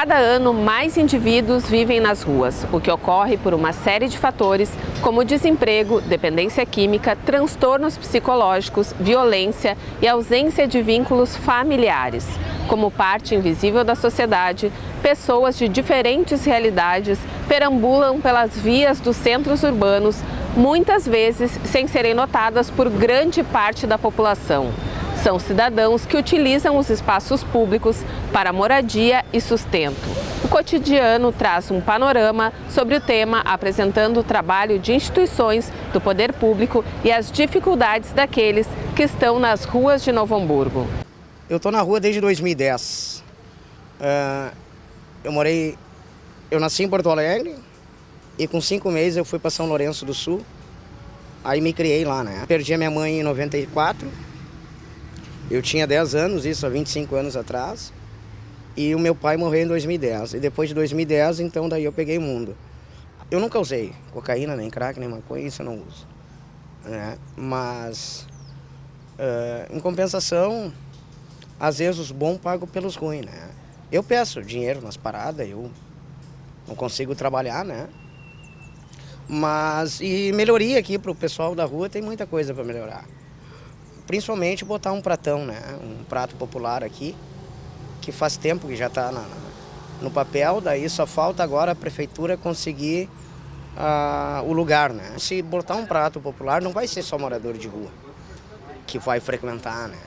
cada ano, mais indivíduos vivem nas ruas, o que ocorre por uma série de fatores, como desemprego, dependência química, transtornos psicológicos, violência e ausência de vínculos familiares. Como parte invisível da sociedade, pessoas de diferentes realidades perambulam pelas vias dos centros urbanos, muitas vezes sem serem notadas por grande parte da população. São cidadãos que utilizam os espaços públicos para moradia e sustento. O Cotidiano traz um panorama sobre o tema, apresentando o trabalho de instituições do poder público e as dificuldades daqueles que estão nas ruas de Novo Hamburgo. Eu estou na rua desde 2010. Eu nasci em Porto Alegre e com 5 meses eu fui para São Lourenço do Sul. Aí me criei lá, né? Perdi a minha mãe em 94. Eu tinha 10 anos, isso há 25 anos atrás. E o meu pai morreu em 2010. E depois de 2010, então daí eu peguei o mundo. Eu nunca usei cocaína, nem crack, nem maconha, isso eu não uso. Né? Mas, em compensação, às vezes os bons pagam pelos ruins, né? Eu peço dinheiro nas paradas, eu não consigo trabalhar, né? Mas, e melhoria aqui para o pessoal da rua, tem muita coisa para melhorar. Principalmente botar um pratão, né? Um prato popular aqui, que faz tempo que já está no papel, daí só falta agora a prefeitura conseguir o lugar, né? Se botar um prato popular, não vai ser só morador de rua que vai frequentar, né?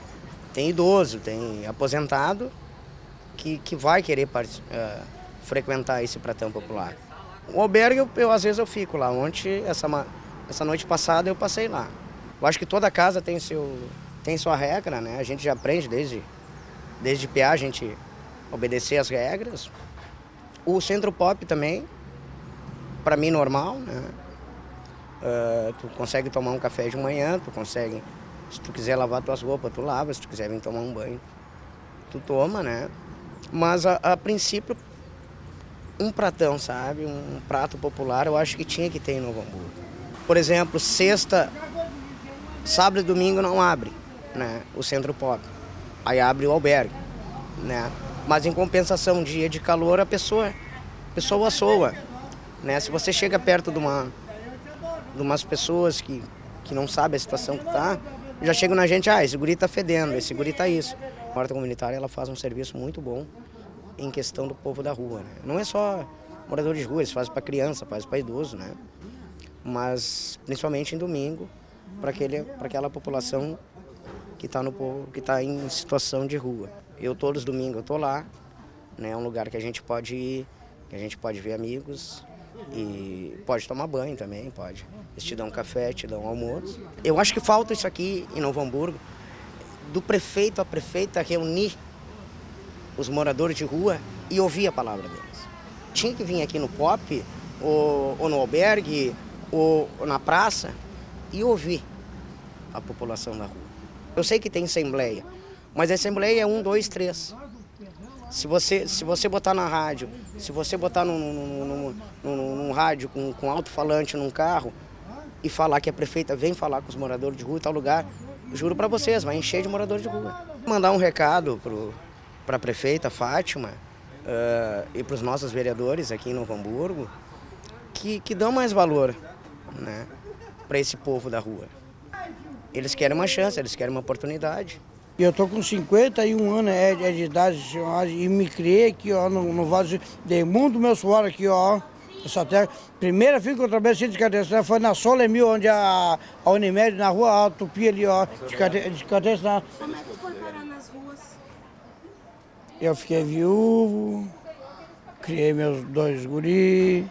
Tem idoso, tem aposentado que vai querer frequentar esse pratão popular. O albergue, às vezes eu fico lá. Ontem, essa noite passada, eu passei lá. Eu acho que toda casa tem sua regra, né? A gente já aprende desde piá, a gente obedecer as regras. O Centro Pop também, para mim, normal, né? Tu consegue tomar um café de manhã, se tu quiser lavar tuas roupas, tu lava, se tu quiser vir tomar um banho, tu toma, né? Mas, a princípio, um pratão, sabe? Um prato popular, eu acho que tinha que ter em Novo Hamburgo. Por exemplo, sexta, sábado e domingo não abre, né? O Centro Pop. Aí abre o albergue, né? Mas em compensação, dia de calor, a pessoa soa, né? Se você chega perto de umas pessoas que não sabem a situação que tá, já chegam na gente, esse guri tá fedendo, esse guri tá isso. A horta comunitária, ela faz um serviço muito bom em questão do povo da rua, né? Não é só moradores de rua, eles fazem para criança, fazem para idoso, né? Mas principalmente em domingo, para aquela população que está em situação de rua. Todos os domingos eu tô lá, né? É um lugar que a gente pode ir, que a gente pode ver amigos e pode tomar banho também, pode. Eles te dão um café, te dão um almoço. Eu acho que falta isso aqui em Novo Hamburgo, do prefeito a prefeita reunir os moradores de rua e ouvir a palavra deles. Tinha que vir aqui no Pop, ou no albergue, ou na praça, e ouvir a população da rua. Eu sei que tem assembleia, mas a assembleia é 1, 2, 3. Se você botar na rádio, se você botar num rádio com alto-falante num carro e falar que a prefeita vem falar com os moradores de rua em tal lugar, juro para vocês, vai encher de moradores de rua. Mandar um recado para a prefeita Fátima e para os nossos vereadores aqui em Novo Hamburgo, que dão mais valor, né, para esse povo da rua. Eles querem uma chance, eles querem uma oportunidade. Eu estou com 51 anos de idade e me criei aqui, ó, no Vale de Mundo, meu suor aqui, ó, essa terra. Primeira vez que eu trabalhei de cadeira foi na Solemil, onde a Unimed, na rua a Tupi ali, ó, de cadeira. Como é que foi parar nas ruas? Eu fiquei viúvo, criei meus 2 guris,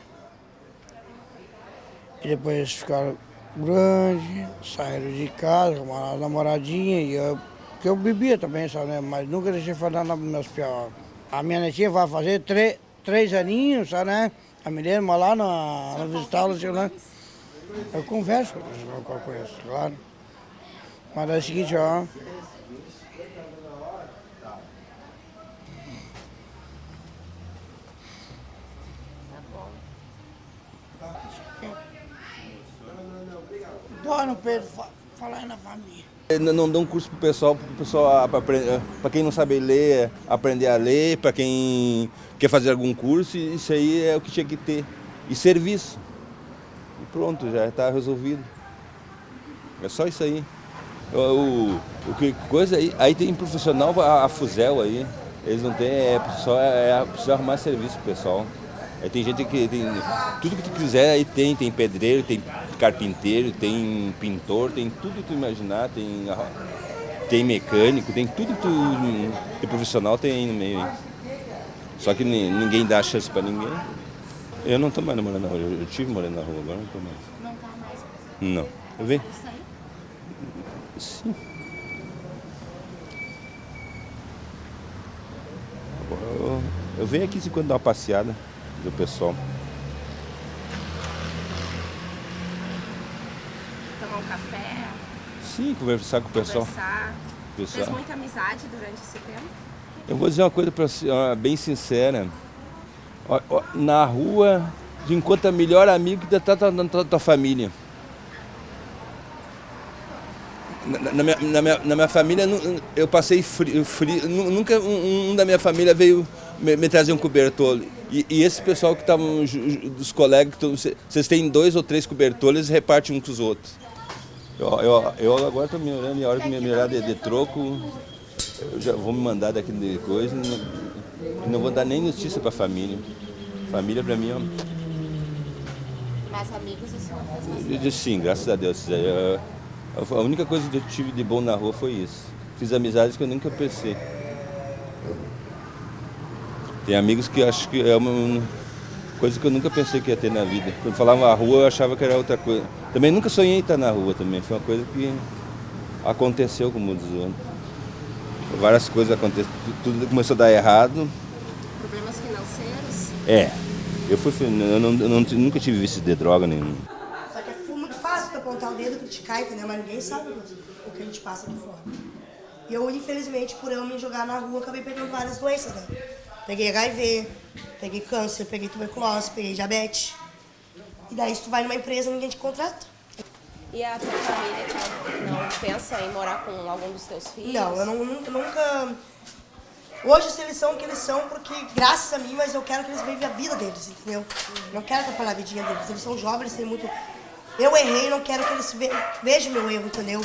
e depois eles ficaram grandes, saíram de casa, arrumaram uma namoradinha, e porque eu bebia também, sabe, né? Mas nunca deixei falar nada dos meus piores. A minha netinha vai fazer 3 aninhos, sabe, né? A menina vai lá na visitá-la, né? Eu converso com eles, claro. Mas é o seguinte, ó. Dói no peito, falar na família. Não dão curso para o pessoal para quem não sabe ler, aprender a ler, para quem quer fazer algum curso, isso aí é o que tinha que ter. E serviço. E pronto, já está resolvido. É só isso aí. Que coisa aí tem profissional, a Fuzel aí, eles não têm, precisa arrumar serviço pro pessoal. Aí tem gente que tem tudo que tu quiser, aí tem pedreiro, tem carpinteiro, tem pintor, tem tudo que tu imaginar, tem mecânico, tem tudo que tem profissional tem aí no meio. Hein? Só que ninguém dá chance pra ninguém. Eu não tô mais morando na rua, eu tive morando na rua, agora não tô mais. Não tá mais? Não. Eu vi? Isso aí? Sim. Eu venho aqui de quando dar uma passeada do pessoal. Tomar um café? Sim, conversar com o pessoal. Fez muita amizade durante esse tempo? Eu vou dizer uma coisa pra você, bem sincera. Na rua, tu encontra melhor amigo que tá na tua família. Na minha família, eu passei frio. Nunca um da minha família veio me trazer um cobertor. E esse pessoal que estavam, dos colegas, vocês têm 2 ou 3 cobertores e repartem um com os outros. Eu agora estou melhorando, e a hora que me melhorar de troco, eu já vou me mandar daquele coisa e não vou dar nem notícia para a família. Família para mim, Mais amigos o senhor fez bastante? eu disse sim, graças a Deus. A única coisa que eu tive de bom na rua foi isso. Fiz amizades que eu nunca pensei. Tem amigos que acho que é uma coisa que eu nunca pensei que ia ter na vida. Quando falava a rua, eu achava que era outra coisa. Também nunca sonhei em estar na rua também. Foi uma coisa que aconteceu, como diz o outro. Várias coisas aconteceram. Tudo começou a dar errado. Problemas financeiros? Eu nunca tive vício de droga nenhum. Só que é muito fácil tu apontar o dedo e criticar, entendeu? Mas ninguém sabe o que a gente passa aqui fora. E eu, infelizmente, por eu me jogar na rua, acabei pegando várias doenças, né? Peguei HIV, peguei câncer, peguei tuberculose, peguei diabetes. E daí, se tu vai numa empresa, ninguém te contrata. E a tua família não pensa em morar com algum dos teus filhos? Não, eu nunca... Hoje eles são o que eles são porque, graças a mim, mas eu quero que eles vivem a vida deles, entendeu? Não quero atrapalhar a vidinha deles. Eles são jovens, eles têm muito... Eu errei, não quero que eles vejam meu erro, entendeu?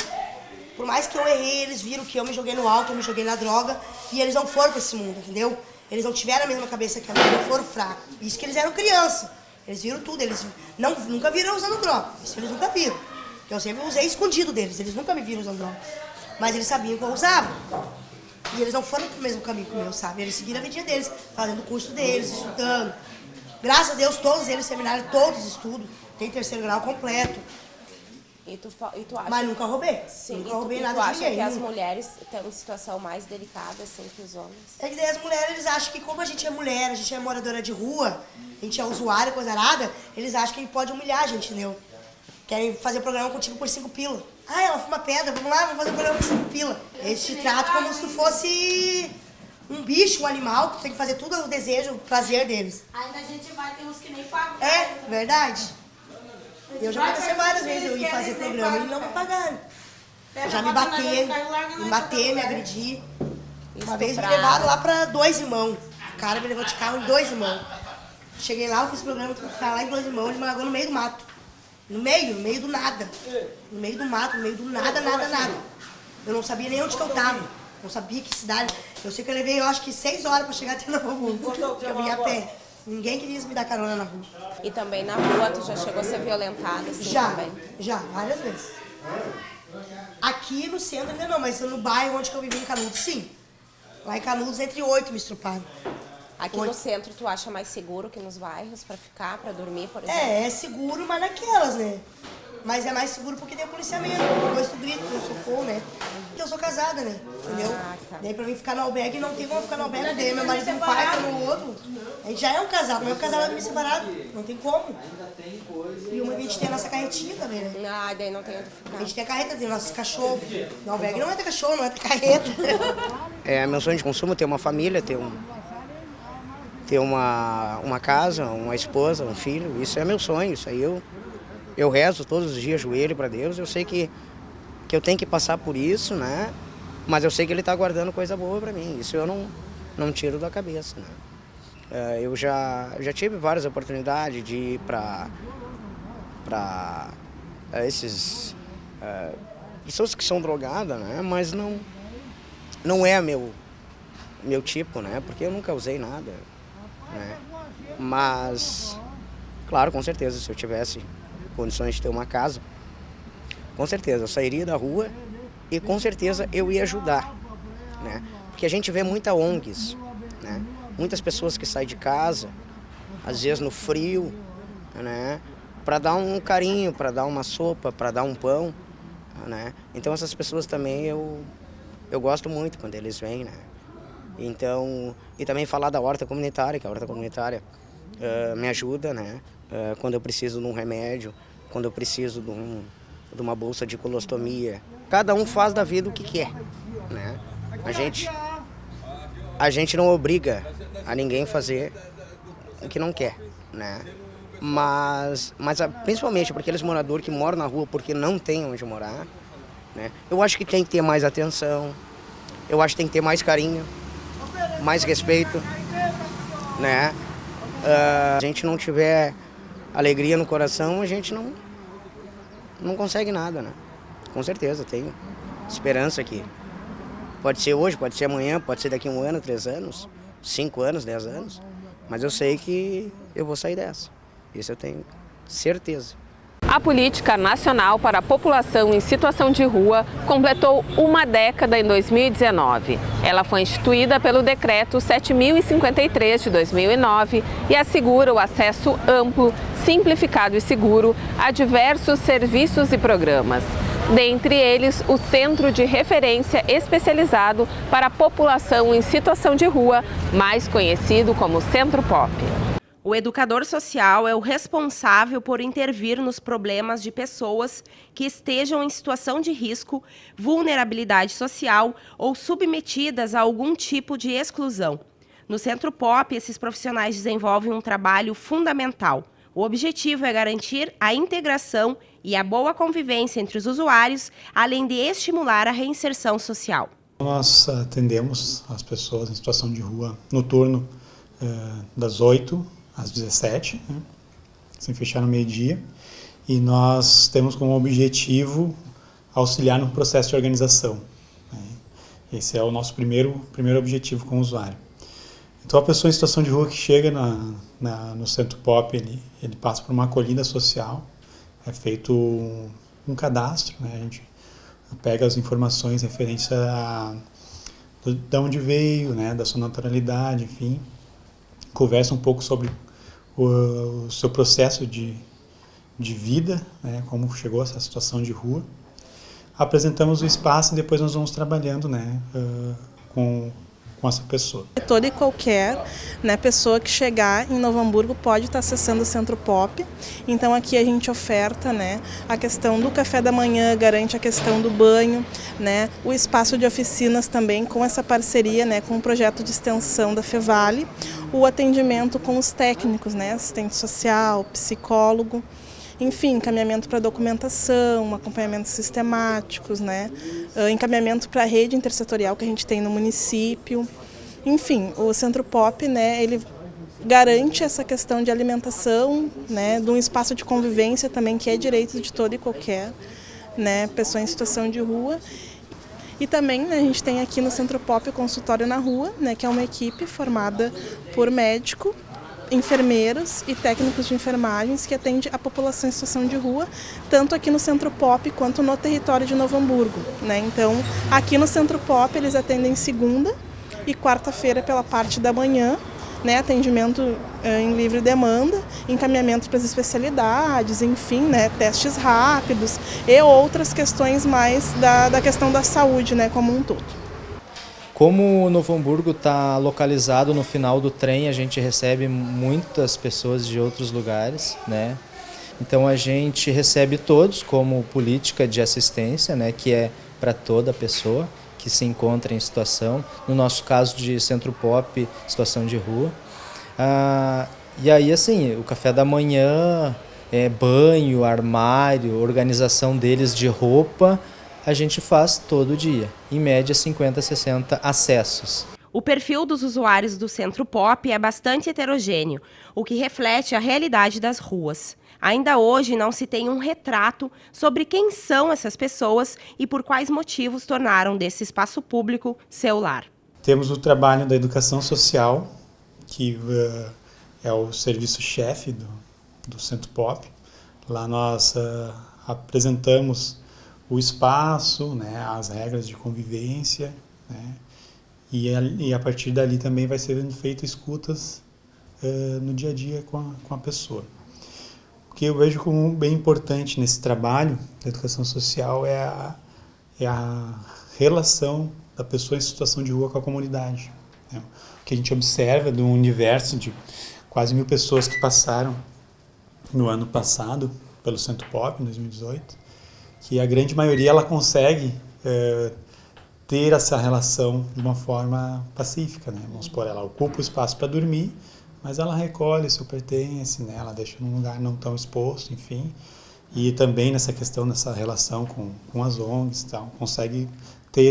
Por mais que eu errei, eles viram que eu me joguei no álcool, eu me joguei na droga, e eles não foram pra esse mundo, entendeu? Eles não tiveram a mesma cabeça que a minha, não foram fracos. Isso que eles eram criança. Eles viram tudo, eles nunca viram usando droga. Isso eles nunca viram. Eu sempre usei escondido deles, eles nunca me viram usando droga. Mas eles sabiam que eu usava. E eles não foram pro mesmo caminho que o meu, sabe? Eles seguiram a vidinha deles, fazendo o curso deles, estudando. Graças a Deus, todos eles terminaram todos os estudos. Tem 3º grau completo. E tu acha... Mas nunca roubei. Sim, nunca roubei tu nada acha de ninguém. que as mulheres estão em situação mais delicada assim que os homens? É que daí as mulheres, eles acham que como a gente é mulher, a gente é moradora de rua, a gente é usuária, coisa arada, eles acham que pode humilhar a gente, entendeu? Querem fazer programa contigo por 5 pila. Ah, ela fuma pedra, vamos lá, vamos fazer um programa por 5 pila. Eles te tratam como se tu fosse um bicho, um animal, que tu tem que fazer tudo o desejo, o prazer deles. Ainda a gente vai ter uns que nem pagam. É, verdade. Eu já aconteceu várias vezes eu ir fazer programa e não me pagaram. Já me bater, me agredir. Uma vez me levaram lá pra 2 irmãos. O cara me levou de carro em 2 irmãos. Cheguei lá, eu fiz programa, ficar lá em 2 irmãos, ele me largou no meio do mato. No meio do nada. No meio do mato, no meio do nada. Eu não sabia nem onde que eu tava. Não sabia que cidade. Eu sei que eu levei, eu acho que 6 horas pra chegar até na rua. Porque eu vim a pé. Ninguém queria me dar carona na rua. E também na rua tu já chegou a ser violentada assim também? Já, várias vezes. Aqui no centro ainda não, mas no bairro onde que eu vivi em Canudos, sim. Lá em Canudos, entre 8 me estruparam. Aqui no centro tu acha mais seguro que nos bairros pra ficar, pra dormir, por exemplo? É seguro, mas naquelas, né? Mas é mais seguro porque tem policiamento, depois tu grita, tu socorro, né? Porque eu sou casada, né? Entendeu? Ah, tá. Daí pra mim ficar no albergue, não tem como ficar no albergue, daí meu marido um pai, tá no outro. A gente já é um casal, mas é um casal me separado, não tem como. E uma que a gente tem a nossa carretinha também, né? Ah, daí não tem onde A ficar. gente tem a carreta, tem nossos cachorros. No albergue não é ter cachorro, não é ter carreta. É meu sonho de consumo ter uma família, ter uma casa, uma esposa, um filho. Isso é meu sonho, isso aí eu rezo todos os dias, joelho para Deus. Eu sei que que eu tenho que passar por isso, né? Mas eu sei que ele está guardando coisa boa para mim. Isso eu não tiro da cabeça, né? Eu já tive várias oportunidades de ir para esses pessoas que são drogadas, né? Mas não é meu tipo, né? Porque eu nunca usei nada, né? Mas, claro, com certeza, se eu tivesse condições de ter uma casa, com certeza eu sairia da rua e com certeza eu ia ajudar, né? Porque a gente vê muita ONGs, né? Muitas pessoas que saem de casa, às vezes no frio, né? Para dar um carinho, para dar uma sopa, para dar um pão, né? Então essas pessoas também eu gosto muito quando eles vêm, né? Então, e também falar da horta comunitária, que a horta comunitária me ajuda, né? Quando eu preciso de um remédio, quando eu preciso de uma bolsa de colostomia. Cada um faz da vida o que quer, né? A gente não obriga a ninguém fazer o que não quer, né? Mas principalmente para aqueles moradores que moram na rua porque não tem onde morar, né? Eu acho que tem que ter mais atenção, eu acho que tem que ter mais carinho, mais respeito, né? Se a gente não tiver alegria no coração, a gente não consegue nada, né? Com certeza, tenho esperança que pode ser hoje, pode ser amanhã, pode ser daqui a 1 ano, 3 anos, 5 anos, 10 anos, mas eu sei que eu vou sair dessa. Isso eu tenho certeza. A Política Nacional para a População em Situação de Rua completou uma década em 2019. Ela foi instituída pelo Decreto 7.053 de 2009 e assegura o acesso amplo, simplificado e seguro a diversos serviços e programas. Dentre eles, o Centro de Referência Especializado para a População em Situação de Rua, mais conhecido como Centro Pop. O educador social é o responsável por intervir nos problemas de pessoas que estejam em situação de risco, vulnerabilidade social ou submetidas a algum tipo de exclusão. No Centro Pop, esses profissionais desenvolvem um trabalho fundamental. O objetivo é garantir a integração e a boa convivência entre os usuários, além de estimular a reinserção social. Nós atendemos as pessoas em situação de rua no turno das 8 às 17, né, sem fechar no meio-dia, e nós temos como objetivo auxiliar no processo de organização, né. Esse é o nosso primeiro objetivo com o usuário. Então a pessoa em situação de rua que chega no Centro Pop, ele passa por uma acolhida social, é feito um cadastro, né, a gente pega as informações referentes de onde veio, né, da sua naturalidade, enfim, conversa um pouco sobre o seu processo de vida, né, como chegou a essa situação de rua. Apresentamos o espaço e depois nós vamos trabalhando, né, com essa pessoa. Toda e qualquer, né, pessoa que chegar em Novo Hamburgo pode estar acessando o Centro Pop. Então aqui a gente oferta, né, a questão do café da manhã, garante a questão do banho, né, o espaço de oficinas também com essa parceria, né, com o projeto de extensão da Fevale, o atendimento com os técnicos, né, assistente social, psicólogo, enfim, encaminhamento para documentação, acompanhamentos sistemáticos, né? Encaminhamento para a rede intersetorial que a gente tem no município. Enfim, o Centro Pop, né, ele garante essa questão de alimentação, né, de um espaço de convivência também, que é direito de toda e qualquer, né, pessoa em situação de rua. E também, né, a gente tem aqui no Centro Pop o consultório na rua, né, que é uma equipe formada por médico, enfermeiros e técnicos de enfermagens que atende a população em situação de rua, tanto aqui no Centro Pop quanto no território de Novo Hamburgo, né? Então, aqui no Centro Pop eles atendem segunda e quarta-feira pela parte da manhã, né? Atendimento em livre demanda, encaminhamento para as especialidades, enfim, né? Testes rápidos e outras questões mais da questão da saúde, né? Como um todo. Como o Novo Hamburgo está localizado no final do trem, a gente recebe muitas pessoas de outros lugares, né? Então a gente recebe todos como política de assistência, né? Que é para toda pessoa que se encontra em situação, no nosso caso de Centro Pop, situação de rua. E aí assim, o café da manhã, banho, armário, organização deles de roupa, a gente faz todo dia, em média 50 a 60 acessos. O perfil dos usuários do Centro Pop é bastante heterogêneo, o que reflete a realidade das ruas. Ainda hoje não se tem um retrato sobre quem são essas pessoas e por quais motivos tornaram desse espaço público seu lar. Temos o trabalho da educação social, que é o serviço-chefe do Centro Pop. Lá nós apresentamos o espaço, né, as regras de convivência, né, e a partir dali também vai sendo feito escutas no dia a dia com a pessoa. O que eu vejo como bem importante nesse trabalho da educação social é a relação da pessoa em situação de rua com a comunidade, né? O que a gente observa de um universo de quase 1.000 pessoas que passaram no ano passado pelo Centro Pop, em 2018, que a grande maioria ela consegue ter essa relação de uma forma pacífica, né? Vamos supor, ela ocupa o espaço para dormir, mas ela recolhe seu pertence, né? Ela deixa num lugar não tão exposto, enfim. E também nessa questão, nessa relação com as ONGs, tal, consegue ter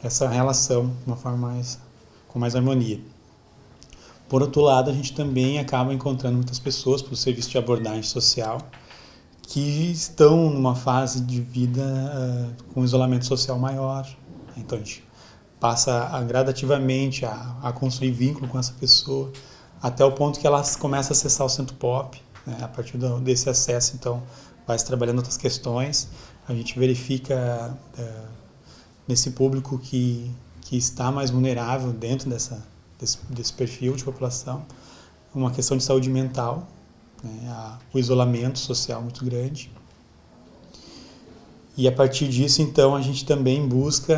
essa relação de uma forma com mais harmonia. Por outro lado, a gente também acaba encontrando muitas pessoas pelo serviço de abordagem social que estão numa fase de vida com isolamento social maior. Então a gente passa gradativamente a construir vínculo com essa pessoa, até o ponto que ela começa a acessar o Centro Pop, né? A partir desse acesso, então, vai se trabalhando outras questões. A gente verifica nesse público que está mais vulnerável dentro desse perfil de população, uma questão de saúde mental, né? O isolamento social muito grande. E a partir disso, então, a gente também busca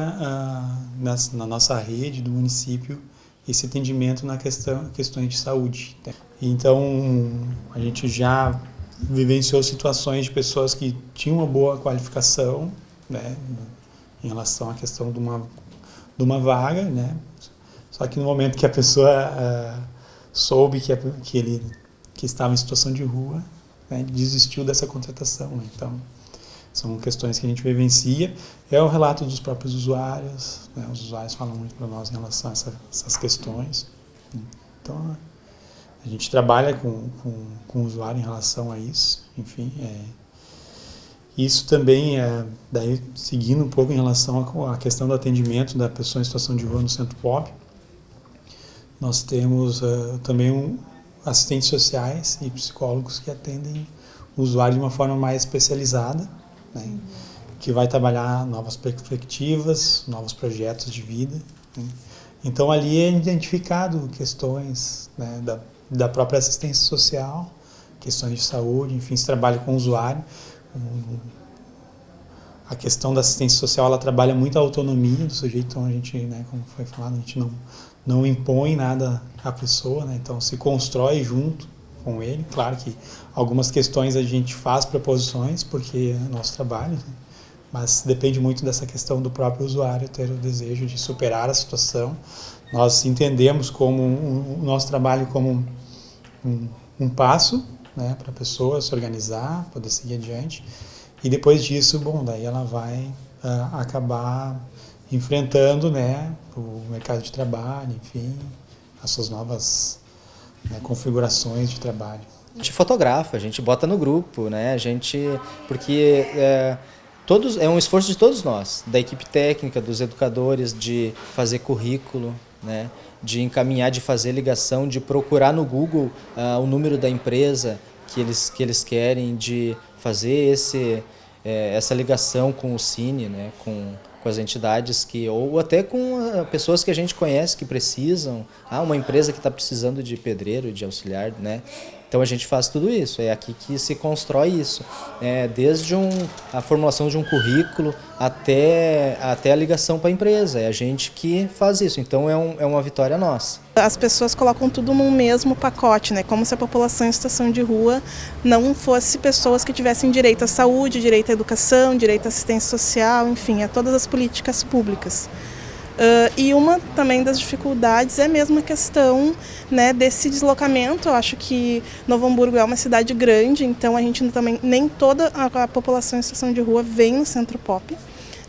na nossa rede do município esse atendimento na questões de saúde. Então, a gente já vivenciou situações de pessoas que tinham uma boa qualificação, né, em relação à questão de uma vaga, né? Só que no momento que a pessoa soube que estava em situação de rua, né, desistiu dessa contratação, né? Então, são questões que a gente vivencia. É o relato dos próprios usuários, né? Os usuários falam muito para nós em relação a essas questões, né? Então, a gente trabalha com o usuário em relação a isso. Enfim, isso também daí seguindo um pouco em relação à questão do atendimento da pessoa em situação de rua no Centro Pop. Nós temos também assistentes sociais e psicólogos que atendem o usuário de uma forma mais especializada, né? Que vai trabalhar novas perspectivas, novos projetos de vida, né? Então ali é identificado questões, né, da própria assistência social, questões de saúde, enfim, se trabalha com o usuário. A questão da assistência social, ela trabalha muito a autonomia do sujeito, então a gente, né, como foi falado, a gente não impõe nada à pessoa, né? Então se constrói junto com ele. Claro que algumas questões a gente faz proposições, porque é nosso trabalho, né? Mas depende muito dessa questão do próprio usuário ter o desejo de superar a situação. Nós entendemos como o nosso trabalho como um passo, né, para a pessoa se organizar, poder seguir adiante, e depois disso, bom, daí ela vai acabar enfrentando, né, o mercado de trabalho, enfim, as suas novas, né, configurações de trabalho. A gente fotografa, a gente bota no grupo, né, porque é um esforço de todos nós, da equipe técnica, dos educadores, de fazer currículo, né, de encaminhar, de fazer ligação, de procurar no Google o número da empresa que eles querem, de fazer essa ligação com o Cine, né, com as entidades ou até com pessoas que a gente conhece que precisam, uma empresa que está precisando de pedreiro, de auxiliar, né? Então a gente faz tudo isso, é aqui que se constrói isso, desde a formulação de um currículo até a ligação para a empresa, é a gente que faz isso, então é uma vitória nossa. As pessoas colocam tudo num mesmo pacote, né? Como se a população em situação de rua não fosse pessoas que tivessem direito à saúde, direito à educação, direito à assistência social, enfim, a todas as políticas públicas. E uma também das dificuldades é mesmo a questão, né, desse deslocamento. Eu acho que Novo Hamburgo é uma cidade grande, então a gente também, nem toda a população em situação de rua vem no Centro Pop.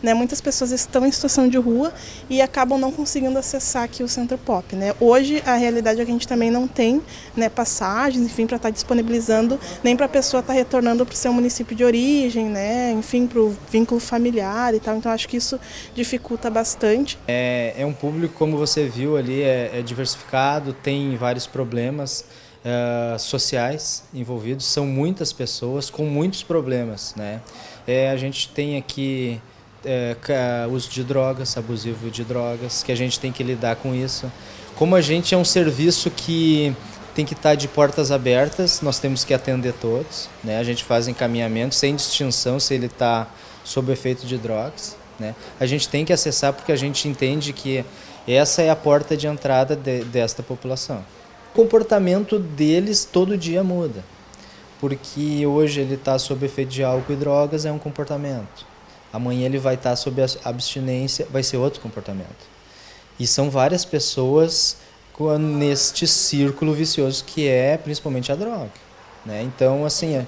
Né, muitas pessoas estão em situação de rua e acabam não conseguindo acessar aqui o Centro Pop. Né? Hoje, a realidade é que a gente também não tem, né, passagens, enfim, para estar disponibilizando, nem para a pessoa estar retornando para o seu município de origem, né, enfim, para o vínculo familiar e tal. Então, acho que isso dificulta bastante. É um público, como você viu ali, é diversificado, tem vários problemas sociais envolvidos, são muitas pessoas com muitos problemas. Né? A gente tem aqui uso de drogas, abusivo de drogas, que a gente tem que lidar com isso. Como a gente é um serviço que tem que estar de portas abertas, nós temos que atender todos. Né? A gente faz encaminhamento sem distinção se ele está sob efeito de drogas. Né? A gente tem que acessar porque a gente entende que essa é a porta de entrada desta população. O comportamento deles todo dia muda, porque hoje ele está sob efeito de álcool e drogas, é um comportamento. Amanhã ele vai estar sob abstinência, vai ser outro comportamento. E são várias pessoas neste círculo vicioso que é principalmente a droga. Né? Então, assim,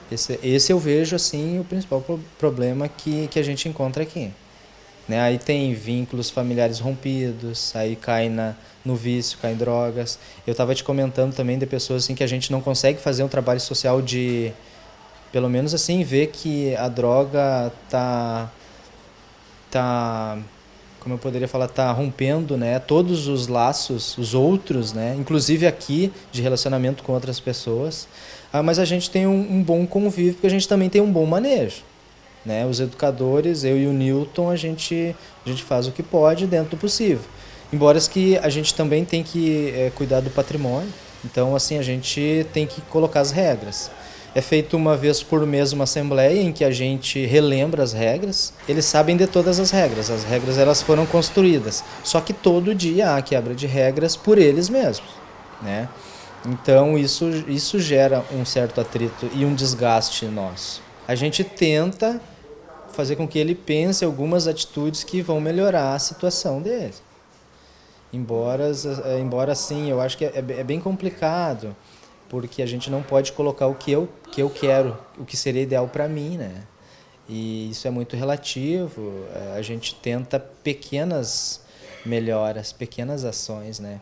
esse eu vejo assim, o principal problema que a gente encontra aqui. Né? Aí tem vínculos familiares rompidos, aí cai no vício, cai em drogas. Eu estava te comentando também de pessoas assim, que a gente não consegue fazer um trabalho social de... Pelo menos assim, ver que a droga tá como eu poderia falar, tá rompendo, né, todos os laços, os outros, né, inclusive aqui, de relacionamento com outras pessoas. Mas a gente tem um bom convívio, porque a gente também tem um bom manejo. Né? Os educadores, eu e o Newton, a gente faz o que pode dentro do possível. Embora que a gente também tem que cuidar do patrimônio, então assim, a gente tem que colocar as regras. É feito uma vez por mês uma assembleia em que a gente relembra as regras. Eles sabem de todas as regras elas foram construídas. Só que todo dia há quebra de regras por eles mesmos. Né? Então isso gera um certo atrito e um desgaste nosso. A gente tenta fazer com que ele pense algumas atitudes que vão melhorar a situação dele. Embora sim, eu acho que é bem complicado, porque a gente não pode colocar o que eu quero, o que seria ideal para mim, né? E isso é muito relativo. A gente tenta pequenas melhoras, pequenas ações, né?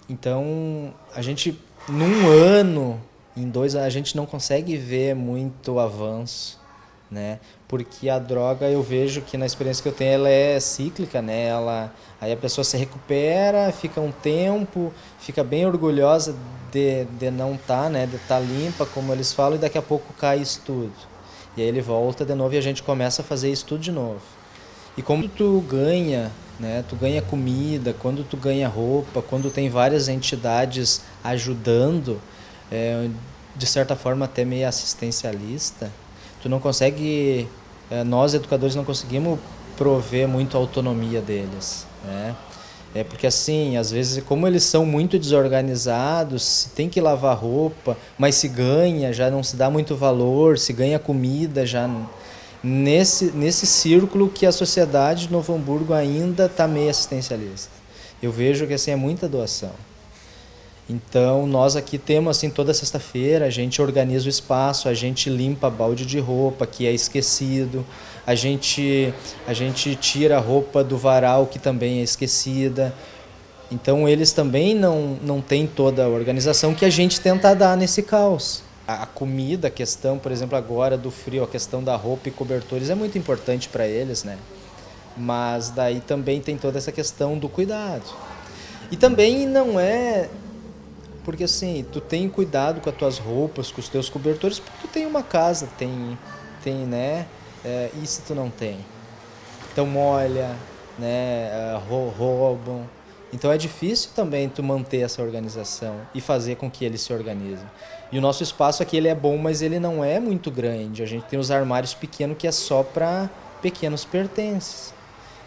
Então, a gente, num ano, em 2 anos, a gente não consegue ver muito avanço, né? Porque a droga, eu vejo que na experiência que eu tenho, ela é cíclica, né? Aí a pessoa se recupera, fica um tempo, fica bem orgulhosa de não estar, né? De estar limpa, como eles falam, e daqui a pouco cai isso tudo. E aí ele volta de novo e a gente começa a fazer isso tudo de novo. E como tu ganha, né? Tu ganha comida, quando tu ganha roupa, quando tem várias entidades ajudando, de certa forma até meio assistencialista, tu não consegue, nós educadores não conseguimos prover muito a autonomia deles, né? Porque assim, às vezes, como eles são muito desorganizados, se tem que lavar roupa, mas se ganha, já não se dá muito valor, se ganha comida, já nesse círculo que a sociedade de Novo Hamburgo ainda está meio assistencialista. Eu vejo que assim, é muita doação. Então, nós aqui temos, assim, toda sexta-feira, a gente organiza o espaço, a gente limpa balde de roupa que é esquecido, a gente tira a roupa do varal que também é esquecida. Então, eles também não têm toda a organização que a gente tenta dar nesse caos. A comida, a questão, por exemplo, agora do frio, a questão da roupa e cobertores é muito importante para eles, né? Mas daí também tem toda essa questão do cuidado. E também não é... Porque assim, tu tem cuidado com as tuas roupas, com os teus cobertores, porque tu tem uma casa, tem né? E se tu não tem? Então molha, né? Roubam. Então é difícil também tu manter essa organização e fazer com que eles se organizem. E o nosso espaço aqui ele é bom, mas ele não é muito grande. A gente tem os armários pequenos que é só para pequenos pertences.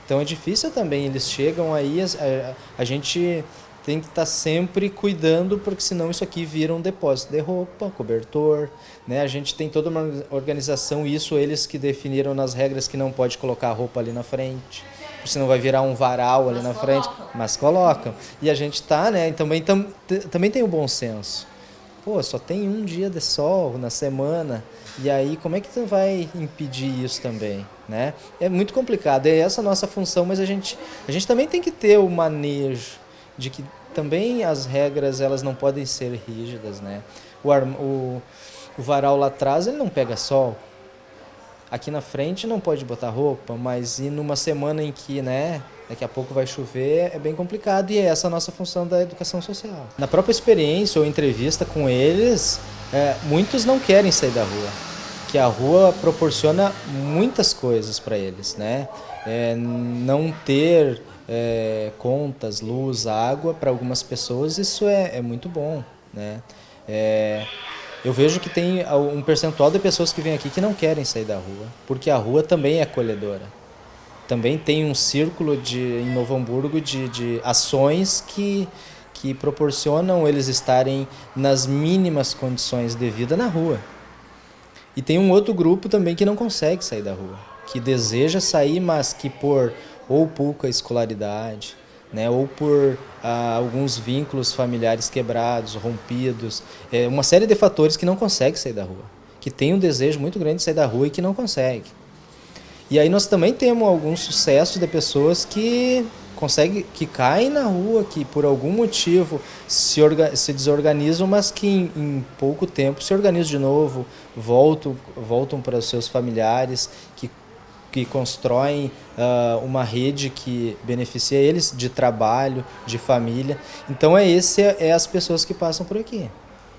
Então é difícil também, eles chegam aí, a gente... tem que estar sempre cuidando, porque senão isso aqui vira um depósito de roupa, cobertor, né? A gente tem toda uma organização, isso eles que definiram nas regras que não pode colocar a roupa ali na frente, senão vai virar um varal ali na frente, mas colocam. E a gente tá, né, também tem o bom senso. Pô, só tem um dia de sol na semana, e aí como é que tu vai impedir isso também, né? É muito complicado, é essa a nossa função, mas a gente também tem que ter o manejo de que também as regras elas não podem ser rígidas, né? O varal lá atrás ele não pega sol, aqui na frente não pode botar roupa, mas e numa semana em que, né, daqui a pouco vai chover, é bem complicado, e é essa a nossa função da educação social. Na própria experiência ou entrevista com eles, muitos não querem sair da rua, que a rua proporciona muitas coisas para eles, né? Não ter contas, luz, água, para algumas pessoas isso é muito bom, né? Eu vejo que tem um percentual de pessoas que vêm aqui que não querem sair da rua, porque a rua também é acolhedora. Também tem um círculo em Novo Hamburgo de ações que proporcionam eles estarem nas mínimas condições de vida na rua. E tem um outro grupo também que não consegue sair da rua, que deseja sair, mas que por ou pouca escolaridade, né, ou por alguns vínculos familiares quebrados, rompidos, uma série de fatores que não consegue sair da rua, que tem um desejo muito grande de sair da rua e que não consegue. E aí nós também temos algum sucesso de pessoas que caem na rua, que por algum motivo se desorganizam, mas que em pouco tempo se organizam de novo, voltam para os seus familiares, que constroem uma rede que beneficia eles de trabalho, de família. Então as pessoas que passam por aqui.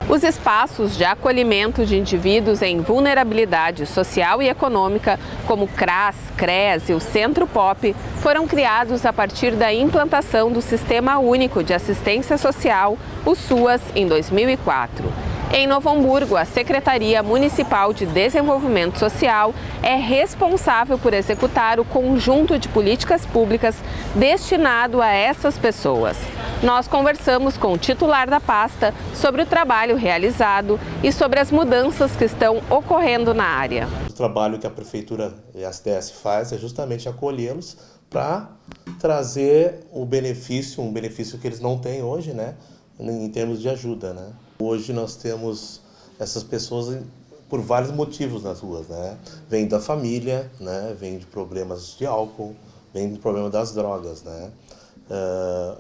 Os espaços de acolhimento de indivíduos em vulnerabilidade social e econômica, como CRAS, CREAS e o Centro POP, foram criados a partir da implantação do Sistema Único de Assistência Social, o SUAS, em 2004. Em Novo Hamburgo, a Secretaria Municipal de Desenvolvimento Social é responsável por executar o conjunto de políticas públicas destinado a essas pessoas. Nós conversamos com o titular da pasta sobre o trabalho realizado e sobre as mudanças que estão ocorrendo na área. O trabalho que a Prefeitura e a SDS faz é justamente acolhê-los para trazer um benefício que eles não têm hoje, né, em termos de ajuda, né. Hoje nós temos essas pessoas por vários motivos nas ruas, né? Vem da família, né? Vem de problemas de álcool, vem do problema das drogas, né?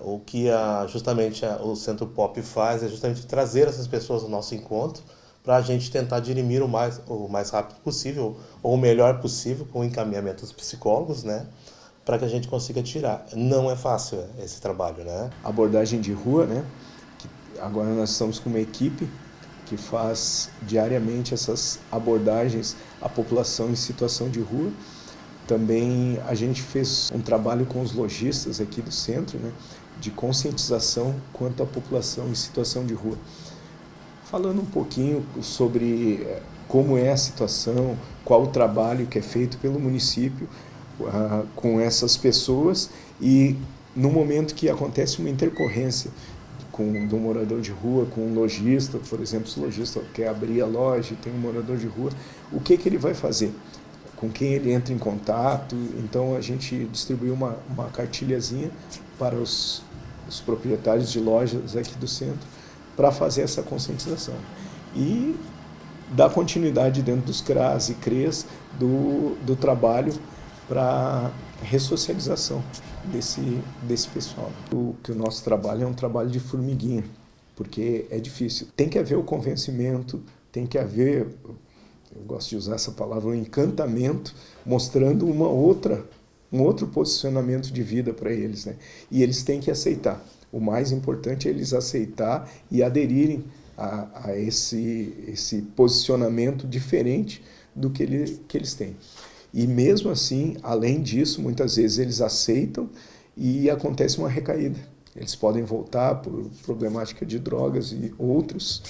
O que justamente o Centro POP faz é justamente trazer essas pessoas ao nosso encontro para a gente tentar dirimir o mais rápido possível, ou o melhor possível, com o encaminhamento dos psicólogos, né? Para que a gente consiga tirar. Não é fácil esse trabalho, né? Abordagem de rua, né? Agora nós estamos com uma equipe que faz diariamente essas abordagens à população em situação de rua. Também a gente fez um trabalho com os lojistas aqui do centro, né, de conscientização quanto à população em situação de rua. Falando um pouquinho sobre como é a situação, qual o trabalho que é feito pelo município com essas pessoas, e no momento que acontece uma intercorrência de um morador de rua com um lojista, por exemplo, se o lojista quer abrir a loja e tem um morador de rua, o que ele vai fazer? Com quem ele entra em contato? Então a gente distribuiu uma cartilhazinha para os proprietários de lojas aqui do centro para fazer essa conscientização. E dar continuidade dentro dos CRAS e CREAS do trabalho para ressocialização desse pessoal. Que o nosso trabalho é um trabalho de formiguinha, porque é difícil. Tem que haver o convencimento, tem que haver, eu gosto de usar essa palavra, um encantamento, mostrando um outro posicionamento de vida para eles, né? E eles têm que aceitar. O mais importante é eles aceitar e aderirem a esse posicionamento diferente do que eles têm. E mesmo assim, além disso, muitas vezes eles aceitam e acontece uma recaída. Eles podem voltar por problemática de drogas e outros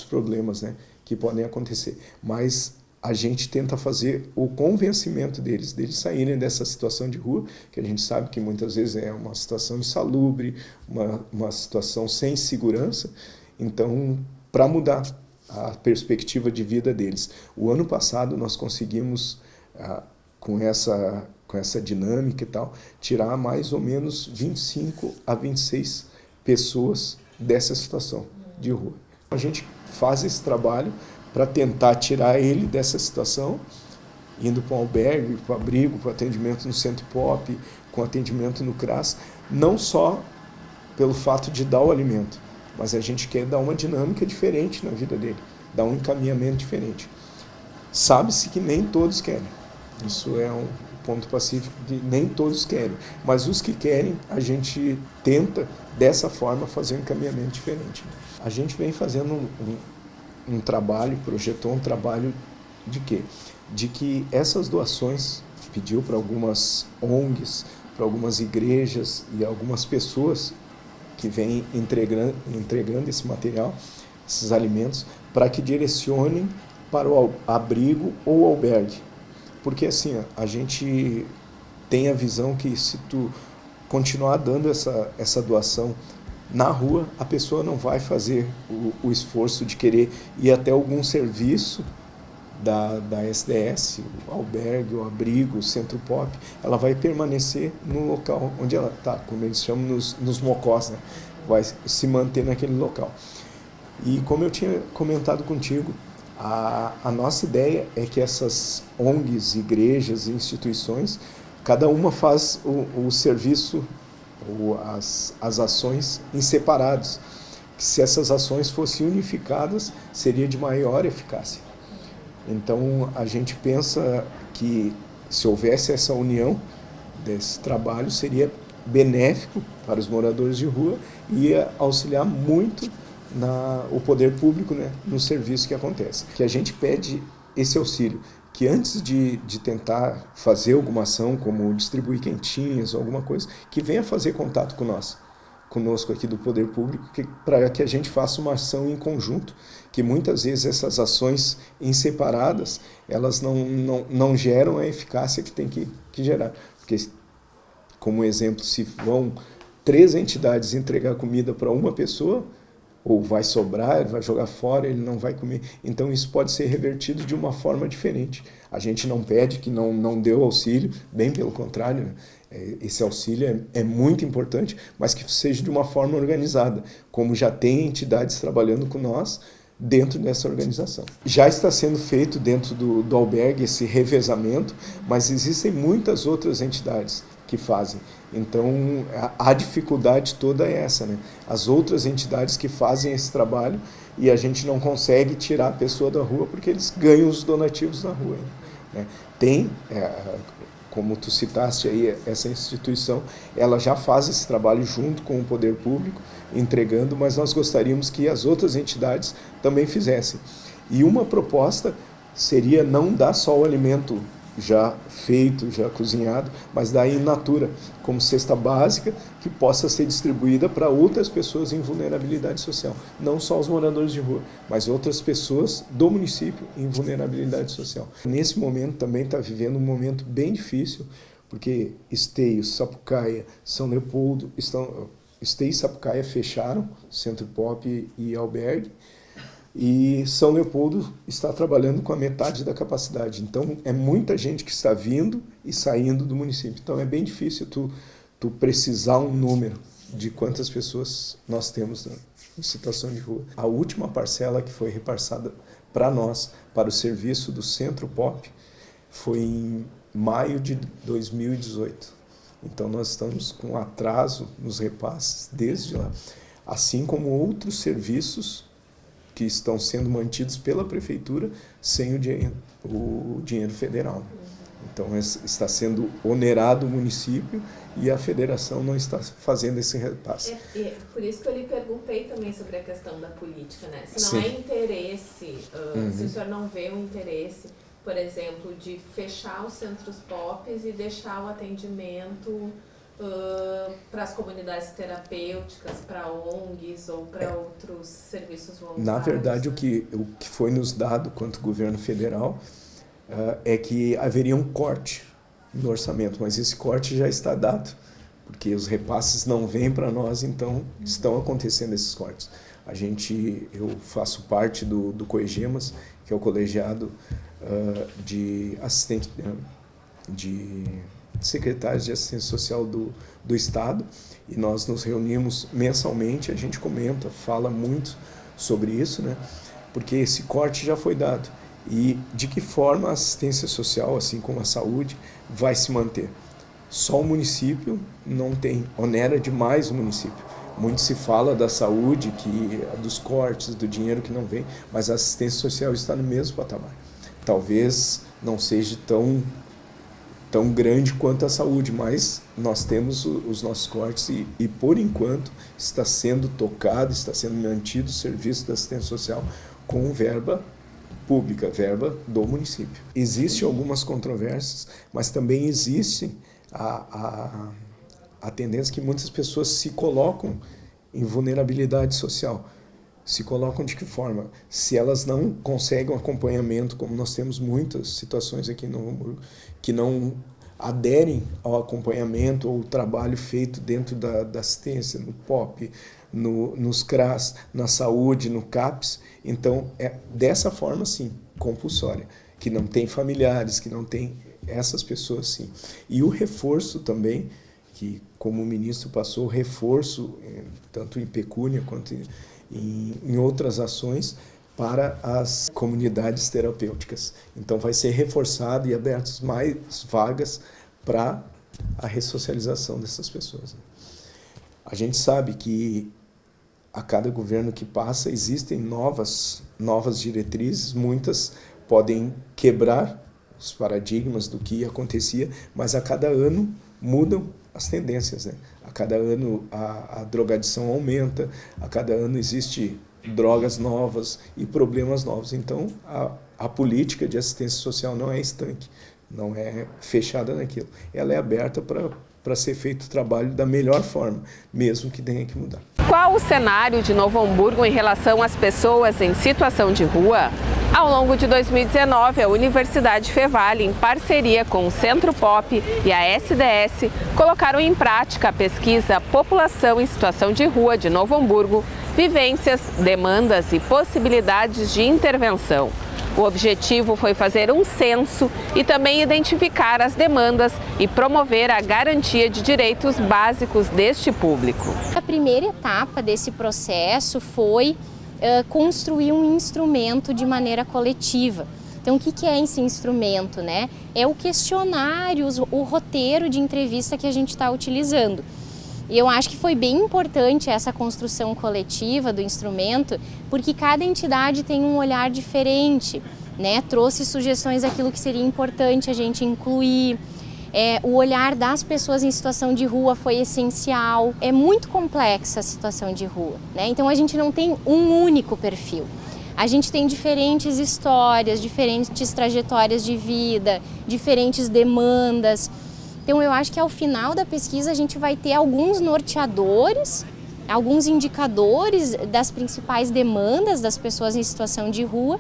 problemas, né, que podem acontecer. Mas a gente tenta fazer o convencimento deles saírem dessa situação de rua, que a gente sabe que muitas vezes é uma situação insalubre, uma situação sem segurança. Então, para mudar a perspectiva de vida deles. O ano passado nós conseguimos, com essa dinâmica e tal, tirar mais ou menos 25 a 26 pessoas dessa situação de rua. A gente faz esse trabalho para tentar tirar ele dessa situação, indo para um albergue, para o abrigo, para atendimento no Centro Pop, com atendimento no CRAS, não só pelo fato de dar o alimento, mas a gente quer dar uma dinâmica diferente na vida dele, dar um encaminhamento diferente. Sabe-se que nem todos querem, isso é um ponto pacífico que nem todos querem, mas os que querem, a gente tenta dessa forma fazer um encaminhamento diferente. A gente vem fazendo um trabalho, projetou um trabalho de quê? De que essas doações, pediu para algumas ONGs, para algumas igrejas e algumas pessoas que vêm entregando esse material, esses alimentos, para que direcionem para o abrigo ou albergue. Porque assim, a gente tem a visão que se tu continuar dando essa doação na rua, a pessoa não vai fazer o esforço de querer ir até algum serviço da SDS, o albergue, o abrigo, o Centro Pop. Ela vai permanecer no local onde ela está, como eles chamam nos mocós, né? Vai se manter naquele local. E como eu tinha comentado contigo, a nossa ideia é que essas ONGs, igrejas e instituições, cada uma faz o serviço ou as ações em separados. Que se essas ações fossem unificadas, seria de maior eficácia. Então, a gente pensa que se houvesse essa união desse trabalho, seria benéfico para os moradores de rua e ia auxiliar muito o poder público, né, no serviço que acontece. Que a gente pede esse auxílio, que antes de tentar fazer alguma ação, como distribuir quentinhas ou alguma coisa, que venha fazer contato conosco aqui do poder público, para que a gente faça uma ação em conjunto, que muitas vezes essas ações em separadas, elas não geram a eficácia que tem que gerar. Porque, como exemplo, se vão 3 entidades entregar comida para uma pessoa, ou vai sobrar, ele vai jogar fora, ele não vai comer. Então isso pode ser revertido de uma forma diferente. A gente não pede que não dê o auxílio, bem pelo contrário, né? Esse auxílio é muito importante, mas que seja de uma forma organizada, como já tem entidades trabalhando com nós dentro dessa organização. Já está sendo feito dentro do albergue esse revezamento, mas existem muitas outras entidades que fazem. Então, a dificuldade toda é essa, né? As outras entidades que fazem esse trabalho e a gente não consegue tirar a pessoa da rua porque eles ganham os donativos na rua, né? Tem, como tu citaste aí, essa instituição, ela já faz esse trabalho junto com o poder público, entregando, mas nós gostaríamos que as outras entidades também fizessem. E uma proposta seria não dar só o alimento já feito, já cozinhado, mas dar in natura, como cesta básica, que possa ser distribuída para outras pessoas em vulnerabilidade social. Não só os moradores de rua, mas outras pessoas do município em vulnerabilidade social. Nesse momento também está vivendo um momento bem difícil, porque Esteio, Sapucaia, São Leopoldo, Esteio e Sapucaia fecharam, Centro Pop e albergue, e São Leopoldo está trabalhando com a metade da capacidade. Então, é muita gente que está vindo e saindo do município. Então, é bem difícil tu precisar um número de quantas pessoas nós temos em situação de rua. A última parcela que foi repassada para nós, para o serviço do Centro Pop, foi em maio de 2018. Então, nós estamos com atraso nos repasses desde lá, assim como outros serviços que estão sendo mantidos pela prefeitura sem o dinheiro federal. Então, está sendo onerado o município e a federação não está fazendo esse repasse. Por isso que eu lhe perguntei também sobre a questão da política, né? Se não Sim. é interesse, se o senhor não vê um interesse, por exemplo, de fechar os centros POPs e deixar o atendimento para as comunidades terapêuticas, para ONGs ou para outros serviços voluntários. Na verdade, o que foi nos dado quanto governo federal é que haveria um corte no orçamento, mas esse corte já está dado, porque os repasses não vêm para nós, então estão acontecendo esses cortes. Eu faço parte do COEGEMAS, que é o colegiado de assistente de secretários de assistência social do Estado, e nós nos reunimos mensalmente, a gente comenta, fala muito sobre isso, né? Porque esse corte já foi dado. E de que forma a assistência social, assim como a saúde, vai se manter? Só o município não tem, onera demais o município. Muito se fala da saúde, dos cortes, do dinheiro que não vem, mas a assistência social está no mesmo patamar. Talvez não seja tão grande quanto a saúde, mas nós temos os nossos cortes e por enquanto está sendo tocado, está sendo mantido o serviço da assistência social com verba pública, verba do município. Existem algumas controvérsias, mas também existe a tendência que muitas pessoas se colocam em vulnerabilidade social. Se colocam de que forma? Se elas não conseguem um acompanhamento, como nós temos muitas situações aqui no Novo Hamburgo, que não aderem ao acompanhamento ou trabalho feito dentro da assistência, no POP, nos CRAS, na saúde, no CAPS, então é dessa forma sim, compulsória, que não tem familiares, que não tem essas pessoas sim. E o reforço também, que como o ministro passou, o reforço, tanto em pecúnia quanto em outras ações, para as comunidades terapêuticas. Então vai ser reforçado e abertas mais vagas para a ressocialização dessas pessoas. A gente sabe que a cada governo que passa existem novas diretrizes, muitas podem quebrar os paradigmas do que acontecia, mas a cada ano mudam as tendências, né? A cada ano a drogadição aumenta, a cada ano existe drogas novas e problemas novos. Então a política de assistência social não é estanque, não é fechada naquilo. Ela é aberta para ser feito o trabalho da melhor forma, mesmo que tenha que mudar. Qual o cenário de Novo Hamburgo em relação às pessoas em situação de rua? Ao longo de 2019, a Universidade Fevale, em parceria com o Centro Pop e a SDS, colocaram em prática a pesquisa População em Situação de Rua de Novo Hamburgo, vivências, demandas e possibilidades de intervenção. O objetivo foi fazer um censo e também identificar as demandas e promover a garantia de direitos básicos deste público. A primeira etapa desse processo foi construir um instrumento de maneira coletiva. Então, o que é esse instrumento, né? É o questionário, o roteiro de entrevista que a gente está utilizando. E eu acho que foi bem importante essa construção coletiva do instrumento, porque cada entidade tem um olhar diferente, né? Trouxe sugestões daquilo que seria importante a gente incluir. O olhar das pessoas em situação de rua foi essencial. É muito complexa a situação de rua, né? Então a gente não tem um único perfil. A gente tem diferentes histórias, diferentes trajetórias de vida, diferentes demandas. Então eu acho que ao final da pesquisa a gente vai ter alguns norteadores, alguns indicadores das principais demandas das pessoas em situação de rua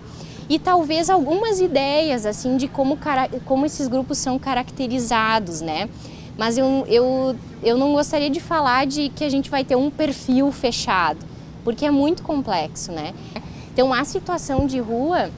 e talvez algumas ideias assim de como esses grupos são caracterizados, né? Mas eu não gostaria de falar de que a gente vai ter um perfil fechado, porque é muito complexo, né? Então a situação de rua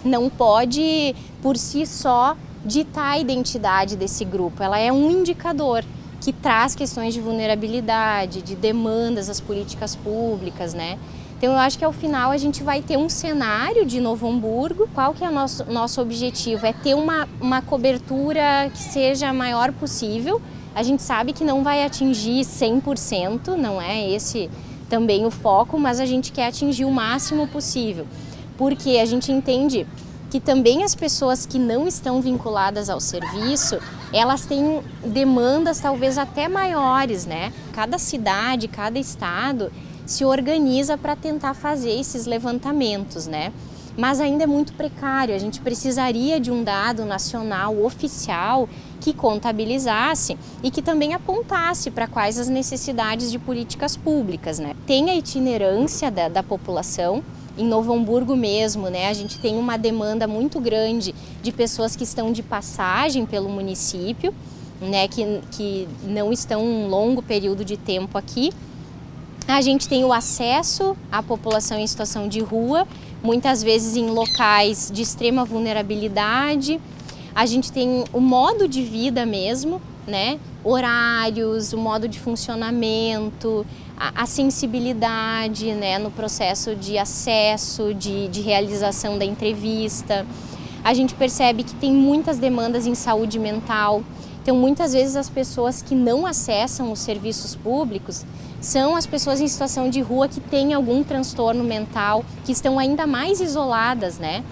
não pode por si só ditar a identidade desse grupo, ela é um indicador que traz questões de vulnerabilidade, de demandas às políticas públicas, né? Então eu acho que ao final a gente vai ter um cenário de Novo Hamburgo. Qual que é o nosso objetivo? É ter uma cobertura que seja a maior possível. A gente sabe que não vai atingir 100%, não é esse também o foco, mas a gente quer atingir o máximo possível, porque a gente entende que também as pessoas que não estão vinculadas ao serviço, elas têm demandas talvez até maiores, né? Cada cidade, cada estado se organiza para tentar fazer esses levantamentos, né? Mas ainda é muito precário, a gente precisaria de um dado nacional oficial que contabilizasse e que também apontasse para quais as necessidades de políticas públicas, né? Tem a itinerância da população. Em Novo Hamburgo mesmo, né, a gente tem uma demanda muito grande de pessoas que estão de passagem pelo município, né, que não estão um longo período de tempo aqui. A gente tem o acesso à população em situação de rua, muitas vezes em locais de extrema vulnerabilidade. A gente tem o modo de vida mesmo, né? Horários, o modo de funcionamento, a sensibilidade, né? No processo de acesso, de realização da entrevista. A gente percebe que tem muitas demandas em saúde mental. Então, muitas vezes as pessoas que não acessam os serviços públicos são as pessoas em situação de rua que têm algum transtorno mental, que estão ainda mais isoladas, né?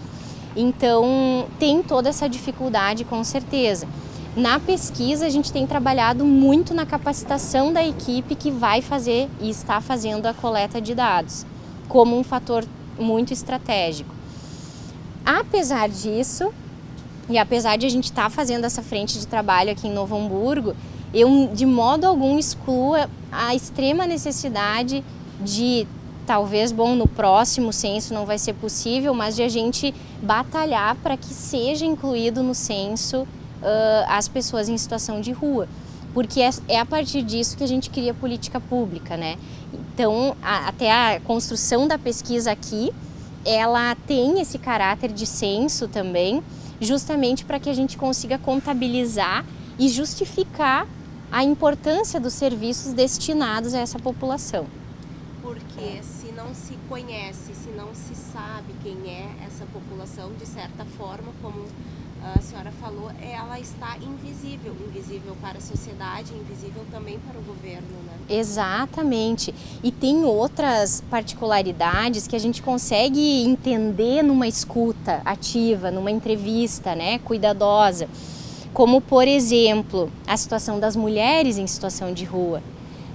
Então, tem toda essa dificuldade, com certeza. Na pesquisa, a gente tem trabalhado muito na capacitação da equipe que vai fazer e está fazendo a coleta de dados, como um fator muito estratégico. Apesar disso, e apesar de a gente estar fazendo essa frente de trabalho aqui em Novo Hamburgo, eu de modo algum excluo a extrema necessidade de, talvez, no próximo censo não vai ser possível, mas de a gente batalhar para que seja incluído no censo as pessoas em situação de rua, porque é a partir disso que a gente cria política pública, né? Então, até a construção da pesquisa aqui, ela tem esse caráter de censo também, justamente para que a gente consiga contabilizar e justificar a importância dos serviços destinados a essa população. Porque se não se conhece, se não se sabe quem é essa população, de certa forma, como a senhora falou, ela está invisível para a sociedade, invisível também para o governo, né? Exatamente. E tem outras particularidades que a gente consegue entender numa escuta ativa, numa entrevista, né, cuidadosa. Como, por exemplo, a situação das mulheres em situação de rua,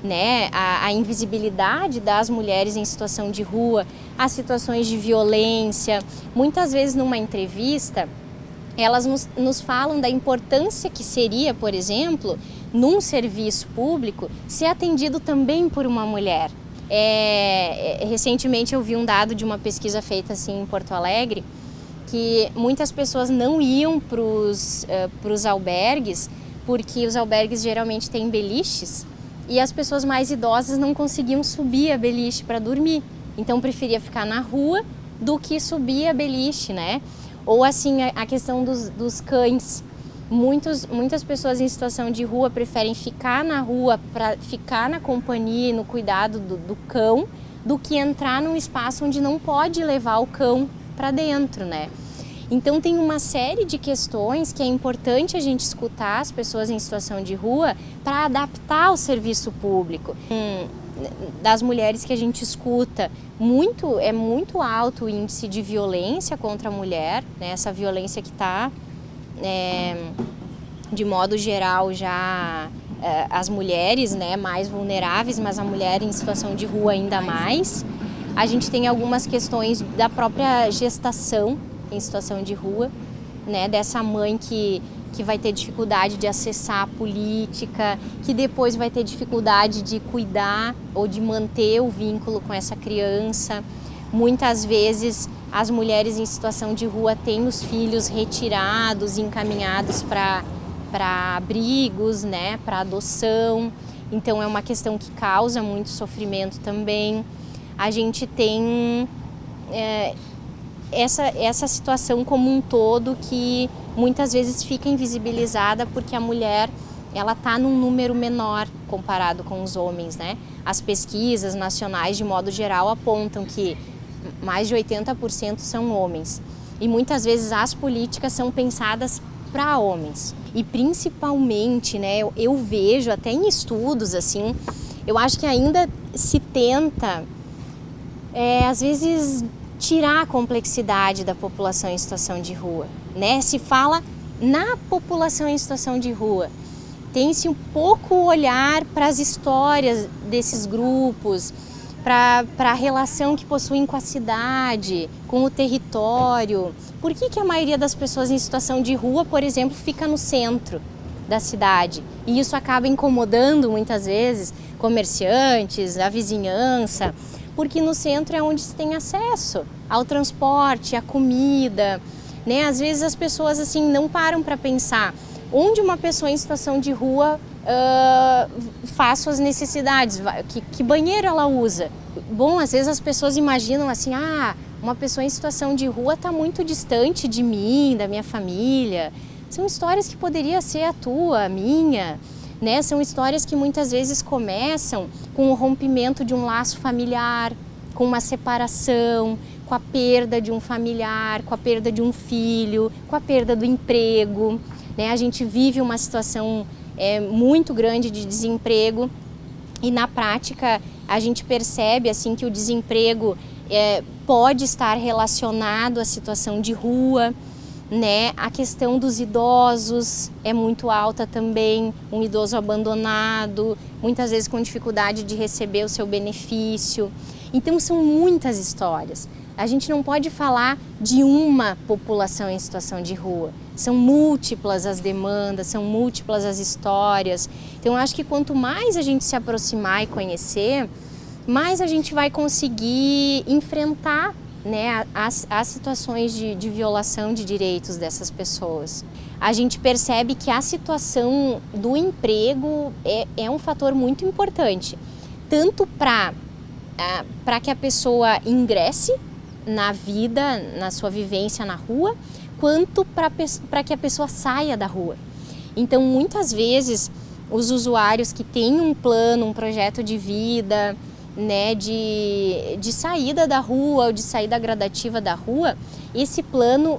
né? A invisibilidade das mulheres em situação de rua, as situações de violência. Muitas vezes numa entrevista, elas nos falam da importância que seria, por exemplo, num serviço público, ser atendido também por uma mulher. Recentemente eu vi um dado de uma pesquisa feita assim em Porto Alegre, que muitas pessoas não iam para os albergues, porque os albergues geralmente têm beliches, e as pessoas mais idosas não conseguiam subir a beliche para dormir. Então preferia ficar na rua do que subir a beliche, né? Ou assim, a questão dos cães. Muitas pessoas em situação de rua preferem ficar na rua para ficar na companhia e no cuidado do cão, do que entrar num espaço onde não pode levar o cão para dentro, né? Então tem uma série de questões que é importante a gente escutar as pessoas em situação de rua para adaptar o serviço público. Das mulheres que a gente escuta, é muito alto o índice de violência contra a mulher, né? Essa violência que está, de modo geral, já as mulheres, né, mais vulneráveis, mas a mulher em situação de rua ainda mais. A gente tem algumas questões da própria gestação em situação de rua, né, dessa mãe que vai ter dificuldade de acessar a política, que depois vai ter dificuldade de cuidar ou de manter o vínculo com essa criança. Muitas vezes as mulheres em situação de rua têm os filhos retirados, encaminhados para abrigos, né, para adoção. Então é uma questão que causa muito sofrimento também. A gente tem essa situação como um todo que muitas vezes fica invisibilizada porque a mulher ela está num número menor comparado com os homens, né? As pesquisas nacionais, de modo geral, apontam que mais de 80% são homens. E muitas vezes as políticas são pensadas para homens. E principalmente, né, eu vejo até em estudos, assim, eu acho que ainda se tenta, às vezes, tirar a complexidade da população em situação de rua, né? Se fala na população em situação de rua, tem-se um pouco olhar para as histórias desses grupos, para a relação que possuem com a cidade, com o território. Por que a maioria das pessoas em situação de rua, por exemplo, fica no centro da cidade? E isso acaba incomodando muitas vezes comerciantes, a vizinhança, porque no centro é onde se tem acesso ao transporte, à comida, né? Às vezes as pessoas assim não param para pensar onde uma pessoa em situação de rua faz suas necessidades, que banheiro ela usa. Bom, às vezes as pessoas imaginam assim, uma pessoa em situação de rua está muito distante de mim, da minha família, São histórias que poderia ser a tua, a minha, né? São histórias que muitas vezes começam com o rompimento de um laço familiar, com uma separação, com a perda de um familiar, com a perda de um filho, com a perda do emprego, né? A gente vive uma situação muito grande de desemprego e na prática a gente percebe assim que o desemprego pode estar relacionado à situação de rua, né? A questão dos idosos é muito alta também, um idoso abandonado, muitas vezes com dificuldade de receber o seu benefício. Então são muitas histórias. A gente não pode falar de uma população em situação de rua. São múltiplas as demandas, são múltiplas as histórias. Então eu acho que quanto mais a gente se aproximar e conhecer, mais a gente vai conseguir enfrentar, né, as situações de violação de direitos dessas pessoas. A gente percebe que a situação do emprego é um fator muito importante, tanto para que a pessoa ingresse na vida, na sua vivência na rua, quanto para que a pessoa saia da rua. Então, muitas vezes, os usuários que têm um plano, um projeto de vida, né, de saída da rua ou de saída gradativa da rua, esse plano,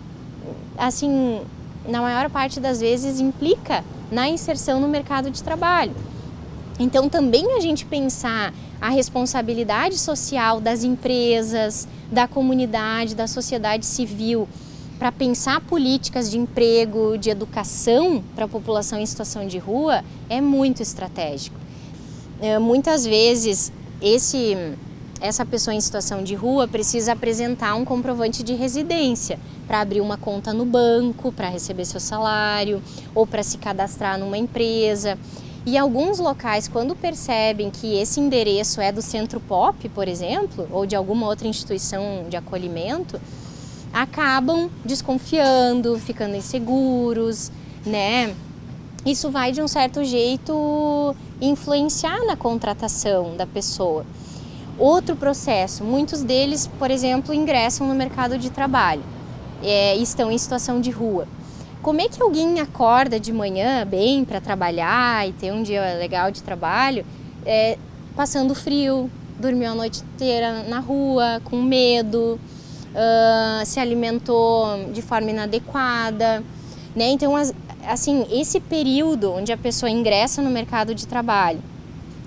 assim, na maior parte das vezes implica na inserção no mercado de trabalho. Então também a gente pensar a responsabilidade social das empresas, da comunidade, da sociedade civil, para pensar políticas de emprego, de educação para a população em situação de rua é muito estratégico. Muitas vezes essa pessoa em situação de rua precisa apresentar um comprovante de residência para abrir uma conta no banco, para receber seu salário ou para se cadastrar numa empresa. E alguns locais, quando percebem que esse endereço é do Centro Pop, por exemplo, ou de alguma outra instituição de acolhimento, acabam desconfiando, ficando inseguros, né? Isso vai, de um certo jeito, influenciar na contratação da pessoa. Outro processo, muitos deles, por exemplo, ingressam no mercado de trabalho, estão em situação de rua. Como é que alguém acorda de manhã bem para trabalhar e ter um dia legal de trabalho, passando frio, dormiu a noite inteira na rua, com medo, se alimentou de forma inadequada, né? Então, assim, esse período onde a pessoa ingressa no mercado de trabalho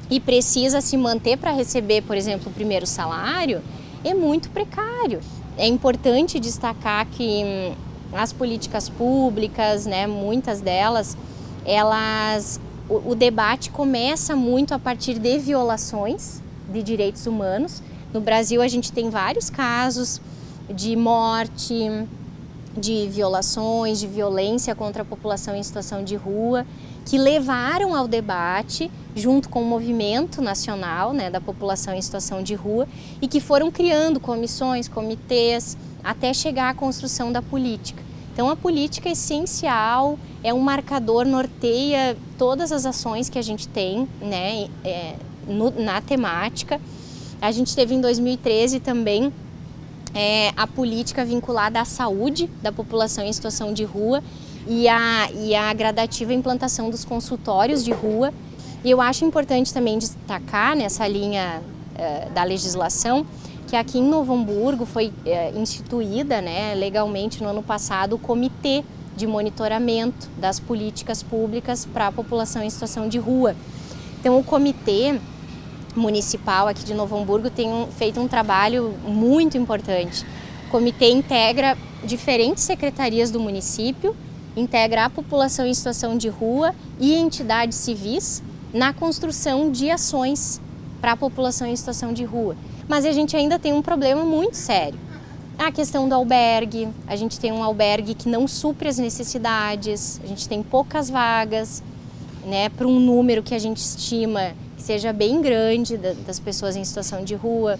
e precisa se manter para receber, por exemplo, o primeiro salário, é muito precário. É importante destacar que as políticas públicas, né, muitas delas, o debate começa muito a partir de violações de direitos humanos. No Brasil, a gente tem vários casos de morte, de violações, de violência contra a população em situação de rua, que levaram ao debate, junto com o movimento nacional, né, da população em situação de rua, e que foram criando comissões, comitês, até chegar à construção da política. Então a política é essencial, é um marcador, norteia todas as ações que a gente tem, né, na temática. A gente teve em 2013 também a política vinculada à saúde da população em situação de rua e a gradativa implantação dos consultórios de rua. E eu acho importante também destacar nessa linha da legislação que aqui em Novo Hamburgo foi instituída, né, legalmente no ano passado o Comitê de Monitoramento das Políticas Públicas para a População em Situação de Rua. Então o Comitê Municipal aqui de Novo Hamburgo tem feito um trabalho muito importante. O comitê integra diferentes secretarias do município, integra a população em situação de rua e entidades civis na construção de ações para a população em situação de rua. Mas a gente ainda tem um problema muito sério. A questão do albergue, a gente tem um albergue que não supre as necessidades, a gente tem poucas vagas, né, para um número que a gente estima que seja bem grande das pessoas em situação de rua.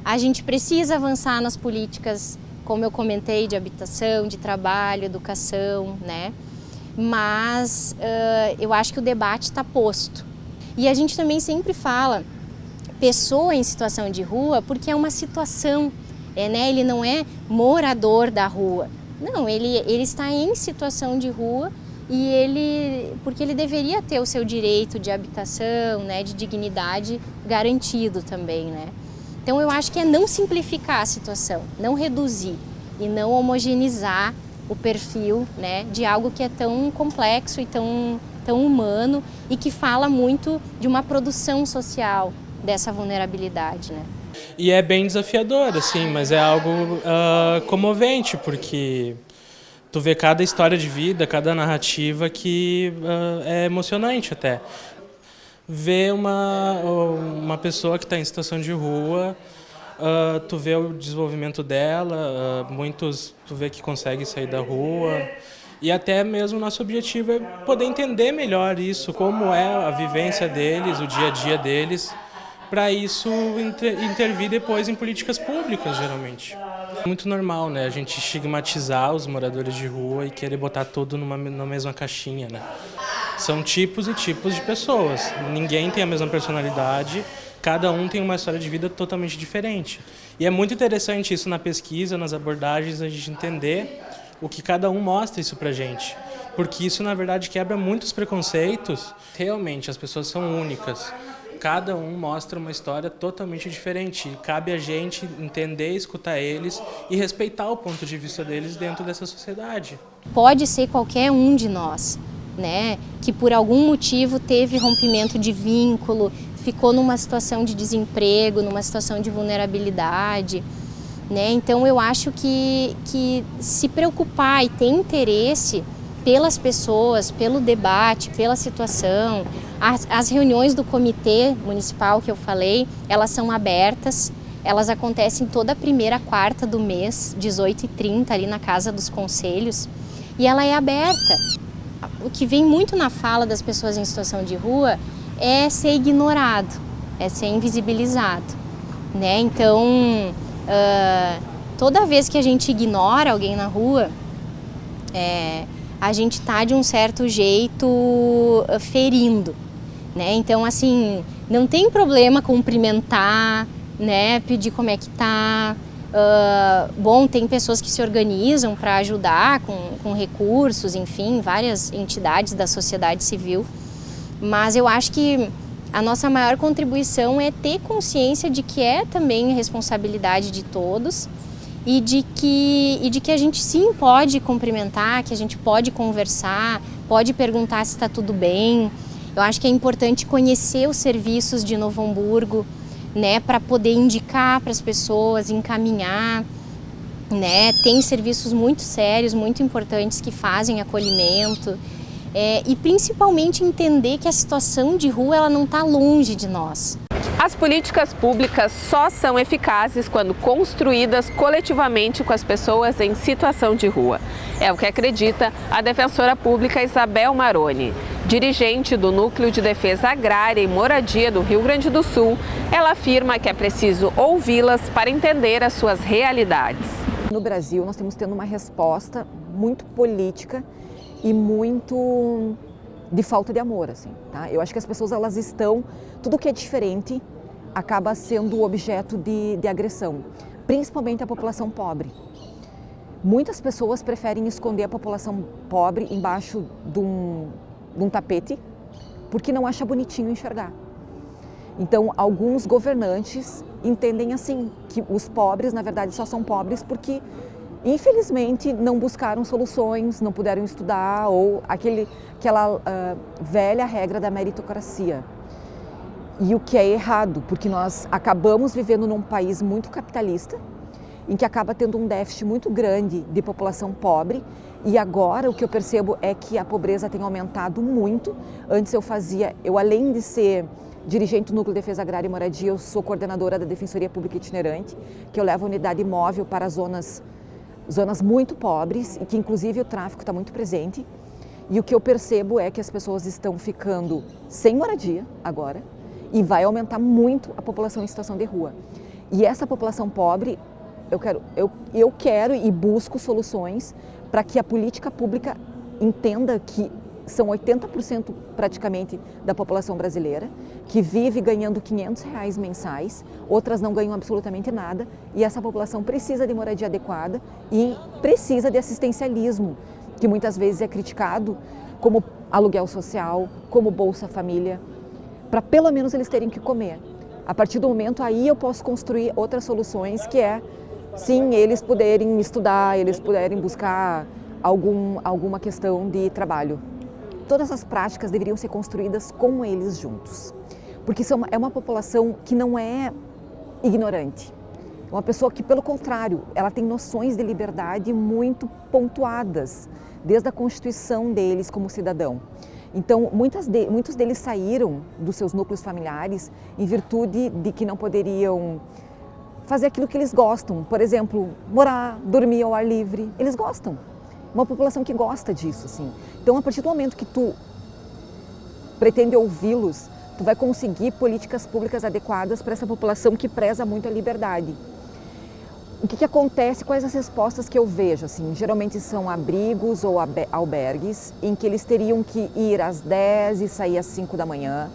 A gente precisa avançar nas políticas, como eu comentei, de habitação, de trabalho, educação, né? Mas eu acho que o debate está posto. E a gente também sempre fala pessoa em situação de rua porque é uma situação, né? Ele não é morador da rua. Não, ele está em situação de rua porque ele deveria ter o seu direito de habitação, né, de dignidade garantido também, né? Então eu acho que é não simplificar a situação, não reduzir e não homogeneizar o perfil, né, de algo que é tão complexo e tão humano e que fala muito de uma produção social dessa vulnerabilidade, né? E é bem desafiador, assim, mas é algo comovente, porque tu vê cada história de vida, cada narrativa que é emocionante até. Ver uma pessoa que está em situação de rua, tu vê o desenvolvimento dela, muitos tu vê que conseguem sair da rua. E até mesmo nosso objetivo é poder entender melhor isso, como é a vivência deles, o dia a dia deles, para isso intervir depois em políticas públicas, geralmente. É muito normal, né, a gente estigmatizar os moradores de rua e querer botar tudo na mesma caixinha, né? São tipos e tipos de pessoas, ninguém tem a mesma personalidade, cada um tem uma história de vida totalmente diferente. E é muito interessante isso na pesquisa, nas abordagens, a gente entender o que cada um mostra isso pra gente. Porque isso, na verdade, quebra muitos preconceitos. Realmente, as pessoas são únicas. Cada um mostra uma história totalmente diferente. E cabe a gente entender, escutar eles e respeitar o ponto de vista deles dentro dessa sociedade. Pode ser qualquer um de nós, né, que por algum motivo teve rompimento de vínculo, ficou numa situação de desemprego, numa situação de vulnerabilidade, né? Então eu acho que se preocupar e ter interesse pelas pessoas, pelo debate, pela situação, as reuniões do comitê municipal que eu falei, elas são abertas, elas acontecem toda primeira quarta do mês, 18h30, ali na Casa dos Conselhos, e ela é aberta. O que vem muito na fala das pessoas em situação de rua é ser ignorado, é ser invisibilizado, né? Então, toda vez que a gente ignora alguém na rua, a gente está de um certo jeito ferindo, né? Então, assim, não tem problema cumprimentar, né? Pedir como é que tá. Bom, tem pessoas que se organizam para ajudar com recursos, enfim, várias entidades da sociedade civil, mas eu acho que a nossa maior contribuição é ter consciência de que é também responsabilidade de todos e de que a gente sim pode cumprimentar, que a gente pode conversar, pode perguntar se está tudo bem. Eu acho que é importante conhecer os serviços de Novo Hamburgo, né, para poder indicar para as pessoas, encaminhar, né? Tem serviços muito sérios, muito importantes que fazem acolhimento. E principalmente entender que a situação de rua ela não está longe de nós. As políticas públicas só são eficazes quando construídas coletivamente com as pessoas em situação de rua. É o que acredita a defensora pública Isabel Maroni. Dirigente do Núcleo de Defesa Agrária e Moradia do Rio Grande do Sul, ela afirma que é preciso ouvi-las para entender as suas realidades. No Brasil, nós temos tendo uma resposta muito política e muito de falta de amor, assim, tá? Eu acho que as pessoas, elas estão, tudo que é diferente acaba sendo objeto de agressão, principalmente a população pobre. Muitas pessoas preferem esconder a população pobre embaixo de um tapete, porque não acha bonitinho enxergar. Então, alguns governantes entendem assim, que os pobres, na verdade, só são pobres porque infelizmente, não buscaram soluções, não puderam estudar, ou aquela velha regra da meritocracia. E o que é errado, porque nós acabamos vivendo num país muito capitalista, em que acaba tendo um déficit muito grande de população pobre, e agora o que eu percebo é que a pobreza tem aumentado muito. Antes eu além de ser dirigente do Núcleo de Defesa Agrária e Moradia, eu sou coordenadora da Defensoria Pública Itinerante, que eu levo a unidade móvel para zonas muito pobres e que inclusive o tráfico está muito presente. E o que eu percebo é que as pessoas estão ficando sem moradia agora e vai aumentar muito a população em situação de rua. E essa população pobre, eu quero e busco soluções para que a política pública entenda que são 80% praticamente da população brasileira, que vive ganhando R$500 mensais, outras não ganham absolutamente nada, e essa população precisa de moradia adequada e precisa de assistencialismo, que muitas vezes é criticado como aluguel social, como Bolsa Família, para pelo menos eles terem que comer. A partir do momento aí eu posso construir outras soluções, que é, sim, eles poderem estudar, eles poderem buscar alguma questão de trabalho. Todas as práticas deveriam ser construídas com eles juntos, porque é uma população que não é ignorante. Uma pessoa que, pelo contrário, ela tem noções de liberdade muito pontuadas, desde a constituição deles como cidadão. Então, muitos deles saíram dos seus núcleos familiares em virtude de que não poderiam fazer aquilo que eles gostam. Por exemplo, morar, dormir ao ar livre. Eles gostam. Uma população que gosta disso, assim. Então, a partir do momento que tu pretende ouvi-los, tu vai conseguir políticas públicas adequadas para essa população que preza muito a liberdade. O que acontece, quais as respostas que eu vejo? Assim, geralmente são abrigos ou albergues em que eles teriam que ir às 10 e sair às 5 da manhã,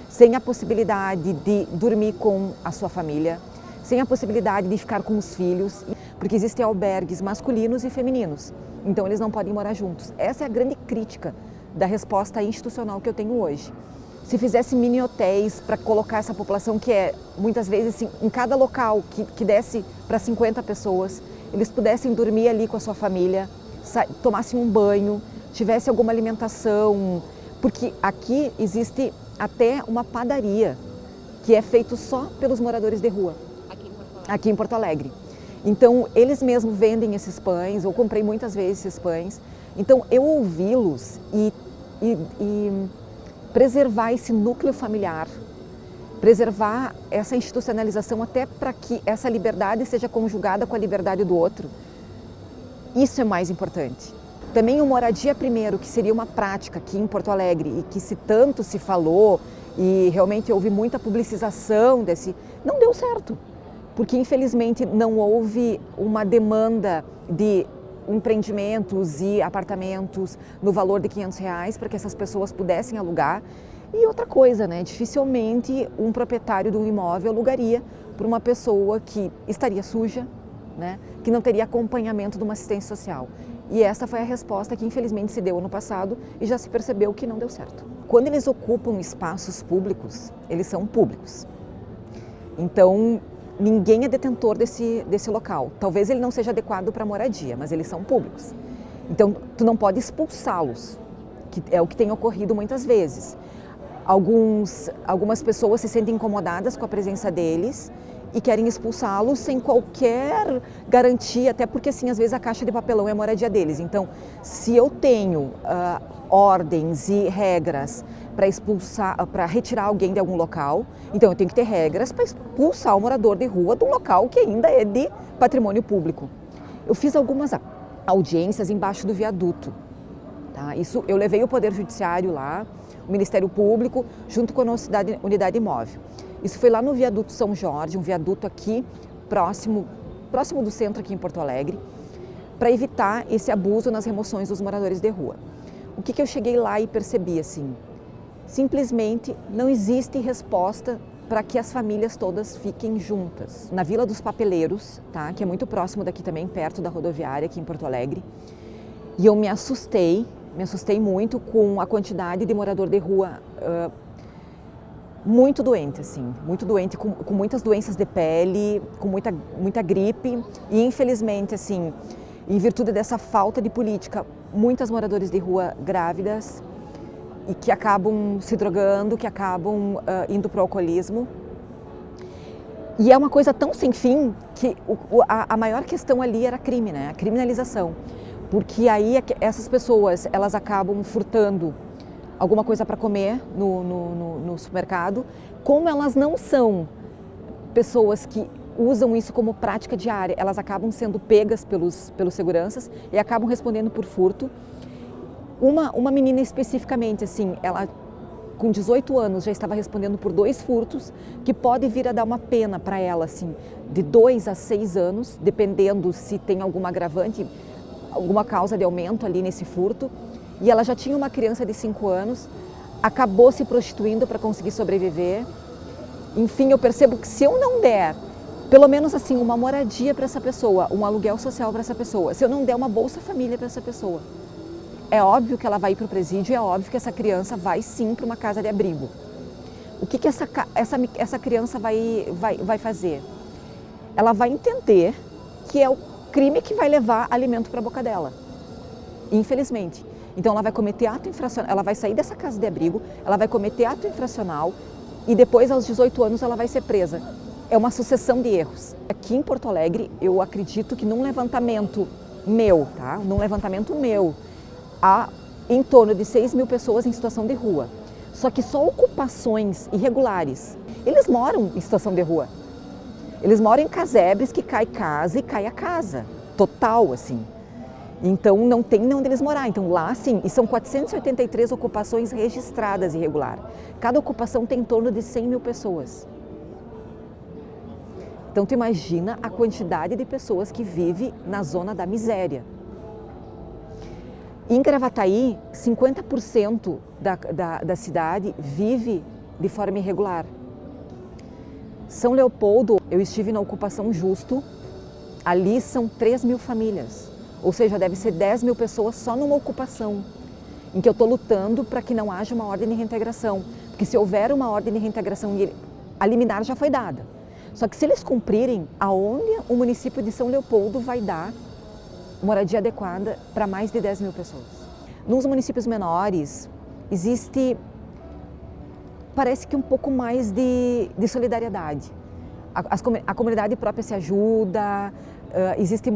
sem a possibilidade de dormir com a sua família, sem a possibilidade de ficar com os filhos, porque existem albergues masculinos e femininos, então eles não podem morar juntos. Essa é a grande crítica da resposta institucional que eu tenho hoje. Se fizesse mini hotéis para colocar essa população, que é muitas vezes assim, em cada local que desse para 50 pessoas, eles pudessem dormir ali com a sua família, tomassem um banho, tivesse alguma alimentação, porque aqui existe até uma padaria que é feito só pelos moradores de rua, aqui em Porto Alegre. Então eles mesmos vendem esses pães, eu comprei muitas vezes esses pães, então eu ouvi-los e preservar esse núcleo familiar, preservar essa institucionalização até para que essa liberdade seja conjugada com a liberdade do outro. Isso é mais importante. Também o Moradia Primeiro, que seria uma prática aqui em Porto Alegre e que tanto se falou e realmente houve muita publicização não deu certo, porque infelizmente não houve uma demanda de empreendimentos e apartamentos no valor de R$500 para que essas pessoas pudessem alugar. E outra coisa, né? Dificilmente um proprietário de um imóvel alugaria para uma pessoa que estaria suja, né? Que não teria acompanhamento de uma assistência social. E essa foi a resposta que infelizmente se deu ano passado e já se percebeu que não deu certo. Quando eles ocupam espaços públicos, eles são públicos. Então, ninguém é detentor desse local. Talvez ele não seja adequado para moradia, mas eles são públicos. Então, tu não pode expulsá-los, que é o que tem ocorrido muitas vezes. Algumas pessoas se sentem incomodadas com a presença deles e querem expulsá-los sem qualquer garantia, até porque, assim, às vezes a caixa de papelão é a moradia deles. Então, se eu tenho ordens e regras para retirar alguém de algum local, então eu tenho que ter regras para expulsar o morador de rua de um local que ainda é de patrimônio público. Eu fiz algumas audiências embaixo do viaduto. Tá? Isso, eu levei o Poder Judiciário lá, o Ministério Público, junto com a nossa unidade imóvel. Isso foi lá no viaduto São Jorge, um viaduto aqui próximo do centro aqui em Porto Alegre, para evitar esse abuso nas remoções dos moradores de rua. O que eu cheguei lá e percebi, assim, simplesmente não existe resposta para que as famílias todas fiquem juntas. Na Vila dos Papeleiros, tá, que é muito próximo daqui também, perto da rodoviária aqui em Porto Alegre, e eu me assustei muito com a quantidade de morador de rua muito doente, assim, muito doente, com muitas doenças de pele, com muita gripe e infelizmente, assim, em virtude dessa falta de política, muitas moradores de rua grávidas e que acabam se drogando, que acabam indo para o alcoolismo. E é uma coisa tão sem fim que a maior questão ali era crime, né? A criminalização. Porque aí essas pessoas, elas acabam furtando alguma coisa para comer no supermercado. Como elas não são pessoas que usam isso como prática diária, elas acabam sendo pegas pelos seguranças e acabam respondendo por furto. Uma menina especificamente, assim, ela com 18 anos já estava respondendo por 2 furtos, que pode vir a dar uma pena para ela, assim, de 2 a 6 anos, dependendo se tem alguma agravante, alguma causa de aumento ali nesse furto. E ela já tinha uma criança de 5 anos, acabou se prostituindo para conseguir sobreviver. Enfim, eu percebo que se eu não der, pelo menos assim, uma moradia para essa pessoa, um aluguel social para essa pessoa, se eu não der uma Bolsa Família para essa pessoa, é óbvio que ela vai ir para o presídio, é óbvio que essa criança vai sim para uma casa de abrigo. O que essa criança vai fazer? Ela vai entender que é o crime que vai levar alimento para a boca dela, infelizmente. Então ela vai cometer ato infracional, ela vai sair dessa casa de abrigo, ela vai cometer ato infracional e depois aos 18 anos ela vai ser presa. É uma sucessão de erros. Aqui em Porto Alegre, eu acredito que num levantamento meu, há em torno de 6 mil pessoas em situação de rua. Só que só ocupações irregulares. Eles moram em situação de rua. Eles moram em casebres que cai casa e cai a casa. Total, assim. Então não tem onde eles morar. Então lá, sim, e são 483 ocupações registradas irregular. Cada ocupação tem em torno de 100 mil pessoas. Então tu imagina a quantidade de pessoas que vive na zona da miséria. Em Gravataí, 50% da cidade vive de forma irregular. São Leopoldo, eu estive na ocupação Justo, ali são 3 mil famílias, ou seja, deve ser 10 mil pessoas só numa ocupação, em que eu estou lutando para que não haja uma ordem de reintegração, porque se houver uma ordem de reintegração, a liminar já foi dada. Só que se eles cumprirem, aonde o município de São Leopoldo vai dar moradia adequada para mais de 10 mil pessoas? Nos municípios menores, parece que um pouco mais de solidariedade. A comunidade própria se ajuda, existe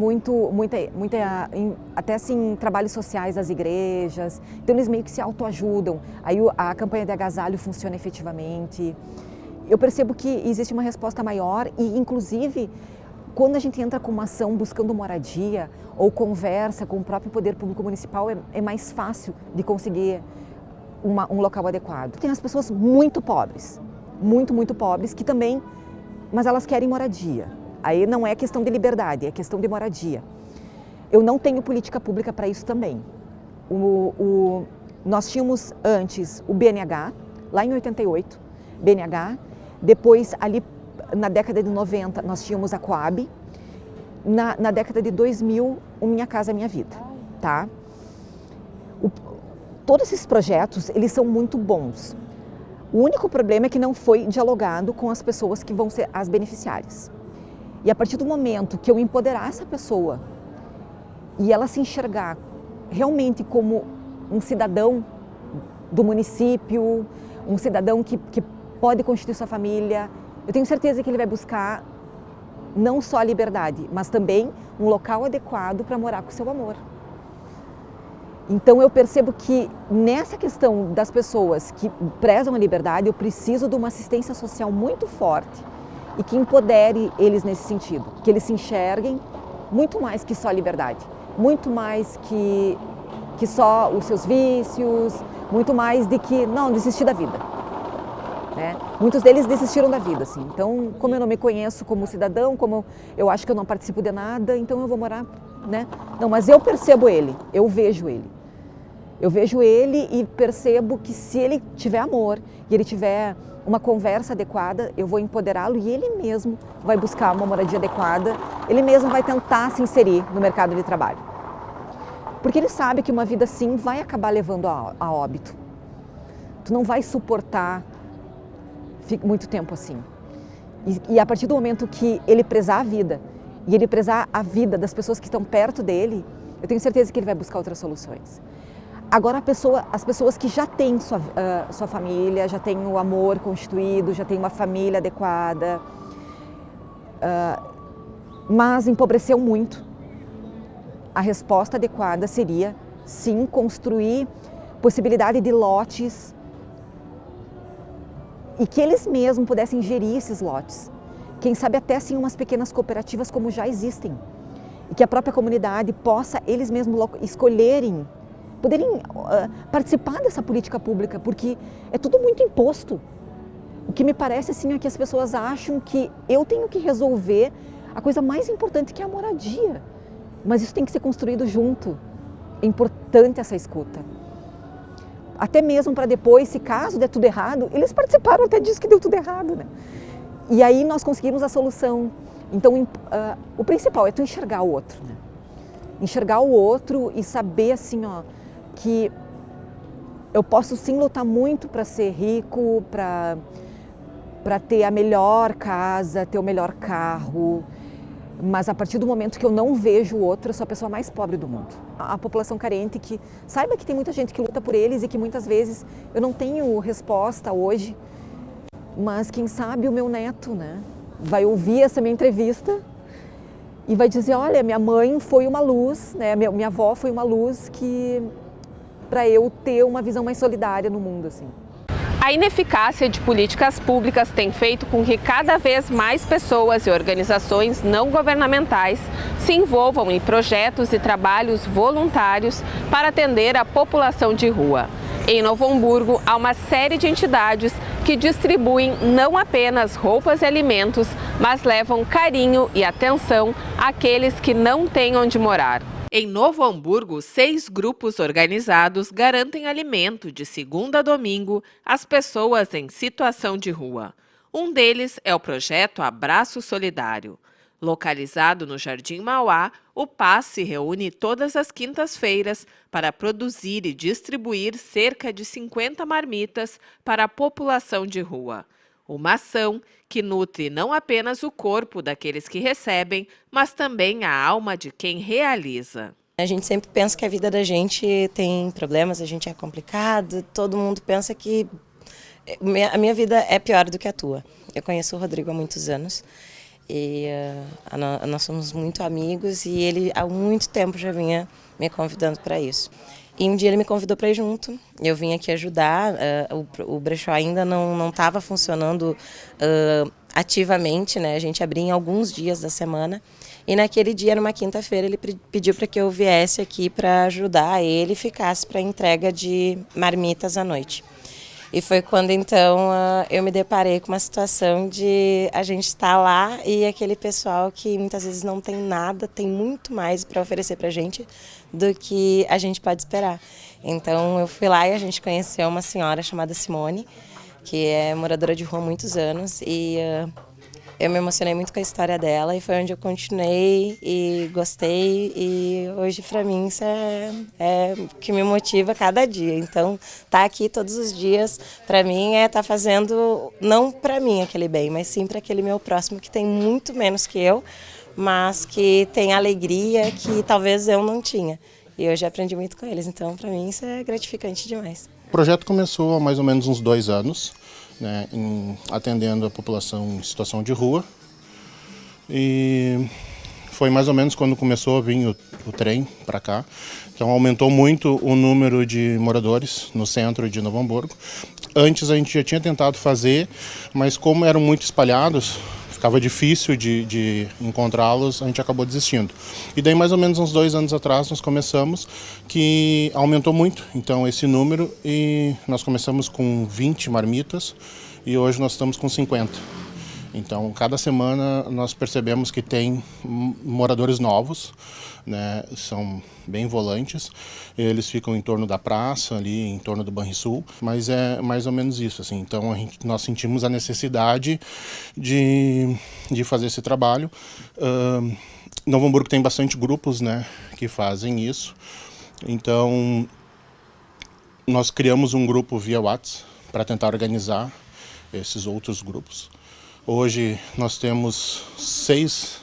até assim, trabalhos sociais das igrejas, então eles meio que se autoajudam, aí a campanha de agasalho funciona efetivamente. Eu percebo que existe uma resposta maior e, inclusive, quando a gente entra com uma ação buscando moradia ou conversa com o próprio poder público municipal, é mais fácil de conseguir um local adequado. Tem as pessoas muito pobres, muito pobres, que também, mas elas querem moradia. Aí não é questão de liberdade, é questão de moradia. Eu não tenho política pública para isso também. Nós tínhamos antes o BNH, lá em 88, BNH, depois ali na década de 90 nós tínhamos a Coab, na década de 2000 o Minha Casa Minha Vida, tá? Todos esses projetos, eles são muito bons. O único problema é que não foi dialogado com as pessoas que vão ser as beneficiárias. E a partir do momento que eu empoderar essa pessoa e ela se enxergar realmente como um cidadão do município, um cidadão que pode constituir sua família, eu tenho certeza que ele vai buscar não só a liberdade, mas também um local adequado para morar com seu amor. Então eu percebo que nessa questão das pessoas que prezam a liberdade, eu preciso de uma assistência social muito forte e que empodere eles nesse sentido, que eles se enxerguem muito mais que só a liberdade, muito mais que só os seus vícios, muito mais de que não desistir da vida. Né? Muitos deles desistiram da vida, assim. Então, como eu não me conheço como cidadão, como eu acho que eu não participo de nada, então eu vou morar, né? Não, mas eu percebo ele, eu vejo ele. Eu vejo ele e percebo que se ele tiver amor e ele tiver uma conversa adequada, eu vou empoderá-lo e ele mesmo vai buscar uma moradia adequada, ele mesmo vai tentar se inserir no mercado de trabalho. Porque ele sabe que uma vida assim vai acabar levando a óbito. Tu não vai suportar muito tempo assim. E a partir do momento que ele prezar a vida e ele prezar a vida das pessoas que estão perto dele, eu tenho certeza que ele vai buscar outras soluções. Agora as pessoas que já têm sua família, já têm o amor constituído, já têm uma família adequada, mas empobreceu muito, a resposta adequada seria, sim, construir possibilidade de lotes e que eles mesmos pudessem gerir esses lotes. Quem sabe até sim umas pequenas cooperativas como já existem. E que a própria comunidade possa eles mesmos escolherem, poderem participar dessa política pública, porque é tudo muito imposto. O que me parece assim é que as pessoas acham que eu tenho que resolver a coisa mais importante que é a moradia. Mas isso tem que ser construído junto. É importante essa escuta. Até mesmo para depois, se caso der tudo errado, eles participaram até disso que deu tudo errado, né? E aí nós conseguimos a solução. Então, o principal é tu enxergar o outro, né? Enxergar o outro e saber assim, ó, que eu posso sim lutar muito para ser rico, para ter a melhor casa, ter o melhor carro, mas a partir do momento que eu não vejo o outro, eu sou a pessoa mais pobre do mundo. A população carente, que saiba que tem muita gente que luta por eles e que muitas vezes eu não tenho resposta hoje, mas quem sabe o meu neto, né, vai ouvir essa minha entrevista e vai dizer, olha, minha mãe foi uma luz, né, minha avó foi uma luz que para eu ter uma visão mais solidária no mundo, assim. A ineficácia de políticas públicas tem feito com que cada vez mais pessoas e organizações não governamentais se envolvam em projetos e trabalhos voluntários para atender a população de rua. Em Novo Hamburgo, há uma série de entidades que distribuem não apenas roupas e alimentos, mas levam carinho e atenção àqueles que não têm onde morar. Em Novo Hamburgo, 6 grupos organizados garantem alimento de segunda a domingo às pessoas em situação de rua. Um deles é o projeto Abraço Solidário. Localizado no Jardim Mauá, o PAS se reúne todas as quintas-feiras para produzir e distribuir cerca de 50 marmitas para a população de rua. Uma ação que nutre não apenas o corpo daqueles que recebem, mas também a alma de quem realiza. A gente sempre pensa que a vida da gente tem problemas, a gente é complicado, todo mundo pensa que a minha vida é pior do que a tua. Eu conheço o Rodrigo há muitos anos e nós somos muito amigos e ele há muito tempo já vinha me convidando para isso. E um dia ele me convidou para ir junto, eu vim aqui ajudar, o brechó ainda não estava funcionando ativamente, né? A gente abria em alguns dias da semana e naquele dia, numa quinta-feira, ele pediu para que eu viesse aqui para ajudar ele e ficasse para entrega de marmitas à noite. E foi quando então eu me deparei com uma situação de a gente estar lá e aquele pessoal que muitas vezes não tem nada, tem muito mais para oferecer para a gente do que a gente pode esperar. Então eu fui lá e a gente conheceu uma senhora chamada Simone, que é moradora de rua há muitos anos e eu me emocionei muito com a história dela e foi onde eu continuei e gostei e hoje para mim isso é o que me motiva cada dia. Então tá aqui todos os dias para mim é estar fazendo não para mim aquele bem, mas sim para aquele meu próximo que tem muito menos que eu, mas que tem alegria que talvez eu não tinha. E eu já aprendi muito com eles, então para mim isso é gratificante demais. O projeto começou há mais ou menos uns 2 anos, né, atendendo a população em situação de rua. E foi mais ou menos quando começou a vir o trem para cá. Então aumentou muito o número de moradores no centro de Novo Hamburgo. Antes a gente já tinha tentado fazer, mas como eram muito espalhados, ficava difícil de encontrá-los, a gente acabou desistindo. E daí mais ou menos uns 2 anos atrás nós começamos, que aumentou muito então esse número e nós começamos com 20 marmitas e hoje nós estamos com 50. Então cada semana nós percebemos que tem moradores novos, né, são bem volantes, eles ficam em torno da praça, ali em torno do Banrisul, mas é mais ou menos isso, assim. Então nós sentimos a necessidade de fazer esse trabalho. Novo Hamburgo tem bastante grupos, né, que fazem isso, então nós criamos um grupo via WhatsApp para tentar organizar esses outros grupos. Hoje nós temos 6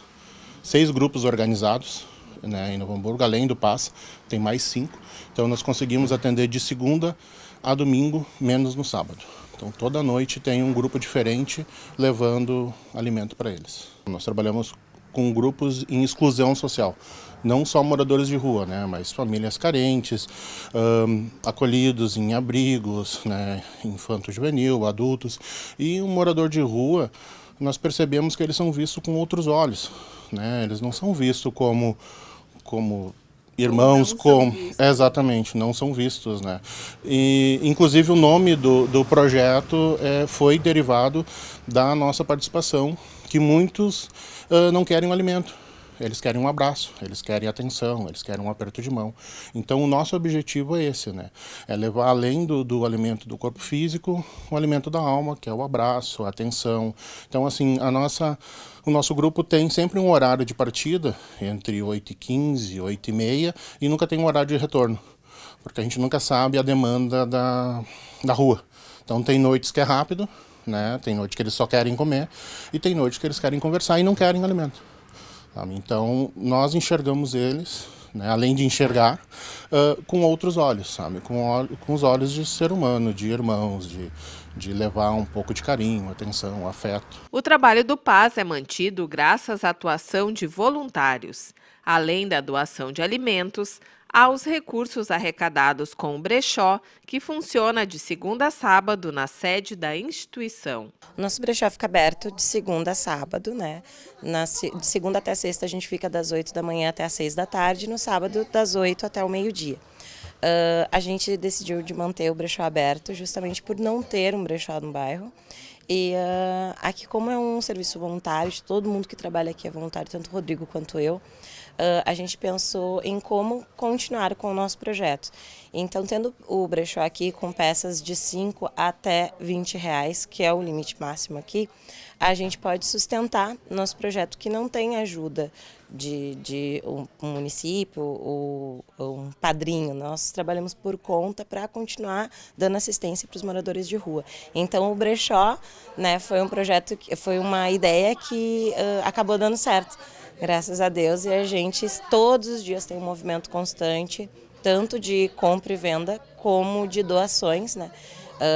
grupos organizados, né, em Novo Hamburgo, além do PAS, tem mais 5. Então nós conseguimos atender de segunda a domingo, menos no sábado. Então toda noite tem um grupo diferente levando alimento para eles. Nós trabalhamos com grupos em exclusão social, não só moradores de rua, né, mas famílias carentes, acolhidos em abrigos, né, infanto-juvenil, adultos. E um morador de rua, nós percebemos que eles são vistos com outros olhos, né, eles não são vistos como irmãos, exatamente, não são vistos, né. E inclusive o nome do projeto foi derivado da nossa participação, que muitos não querem um alimento, eles querem um abraço, eles querem atenção, eles querem um aperto de mão. Então o nosso objetivo é esse, né? É levar além do alimento do corpo físico, o alimento da alma, que é o abraço, a atenção. Então assim, o nosso grupo tem sempre um horário de partida, entre 8h15 e 8h30, e nunca tem um horário de retorno. porque a gente nunca sabe a demanda da rua. Então tem noites que é rápido, né? Tem noites que eles só querem comer e tem noites que eles querem conversar e não querem alimento. Sabe? Então nós enxergamos eles, né, além de enxergar, com outros olhos, sabe? Com os olhos de ser humano, de irmãos, de levar um pouco de carinho, atenção, afeto. O trabalho do PAS é mantido graças à atuação de voluntários, além da doação de alimentos, aos recursos arrecadados com o brechó, que funciona de segunda a sábado na sede da instituição. O nosso brechó fica aberto de segunda a sábado, né? De segunda até sexta a gente fica das 8 da manhã até as 6 da tarde, no sábado das 8 até o meio-dia. A gente decidiu de manter o brechó aberto justamente por não ter um brechó no bairro. E aqui, como é um serviço voluntário, todo mundo que trabalha aqui é voluntário, tanto o Rodrigo quanto eu, a gente pensou em como continuar com o nosso projeto. Então, tendo o brechó aqui com peças de 5 até 20 reais, que é o limite máximo aqui, a gente pode sustentar nosso projeto que não tem ajuda de um município ou um padrinho. Nós trabalhamos por conta para continuar dando assistência para os moradores de rua. Então o brechó, né, foi um projeto, foi uma ideia que acabou dando certo, graças a Deus, e a gente todos os dias tem um movimento constante, tanto de compra e venda como de doações, né?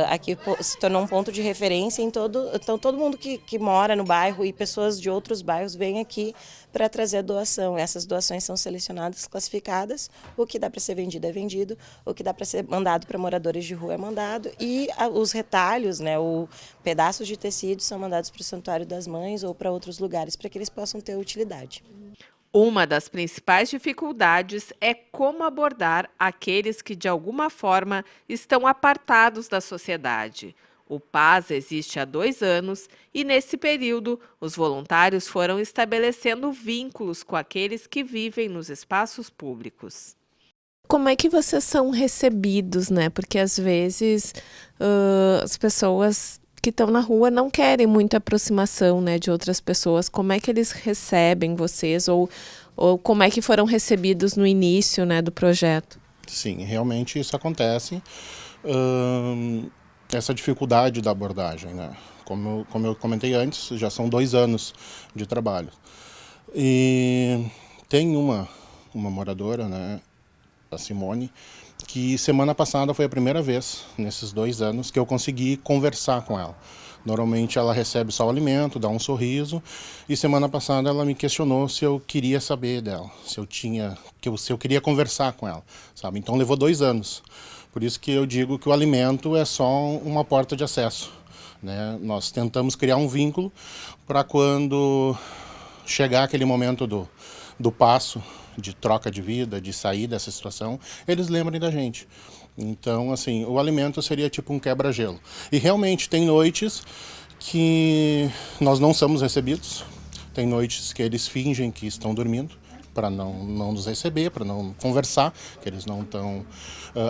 Aqui se tornou um ponto de referência então todo mundo que mora no bairro e pessoas de outros bairros vêm aqui para trazer a doação. Essas doações são selecionadas, classificadas, o que dá para ser vendido é vendido, o que dá para ser mandado para moradores de rua é mandado, e os retalhos, né, o pedaços de tecido são mandados para o Santuário das Mães ou para outros lugares para que eles possam ter utilidade. Uma das principais dificuldades é como abordar aqueles que, de alguma forma, estão apartados da sociedade. O PAS existe há 2 anos e, nesse período, os voluntários foram estabelecendo vínculos com aqueles que vivem nos espaços públicos. Como é que vocês são recebidos, né? Porque, às vezes, as pessoas que estão na rua não querem muita aproximação, né, de outras pessoas. Como é que eles recebem vocês ou como é que foram recebidos no início, né, do projeto? Sim, realmente isso acontece. Essa dificuldade da abordagem, né? Como eu comentei antes, já são 2 anos de trabalho. E tem uma moradora, né, a Simone, que semana passada foi a primeira vez, nesses 2 anos, que eu consegui conversar com ela. Normalmente ela recebe só o alimento, dá um sorriso, e semana passada ela me questionou se eu queria saber dela, se eu queria conversar com ela, sabe? Então levou 2 anos. Por isso que eu digo que o alimento é só uma porta de acesso, né? Nós tentamos criar um vínculo para quando chegar aquele momento do passo, de troca de vida, de sair dessa situação, eles lembrem da gente. Então, assim, o alimento seria tipo um quebra-gelo. E realmente tem noites que nós não somos recebidos, tem noites que eles fingem que estão dormindo para não nos receber, para não conversar, que eles não estão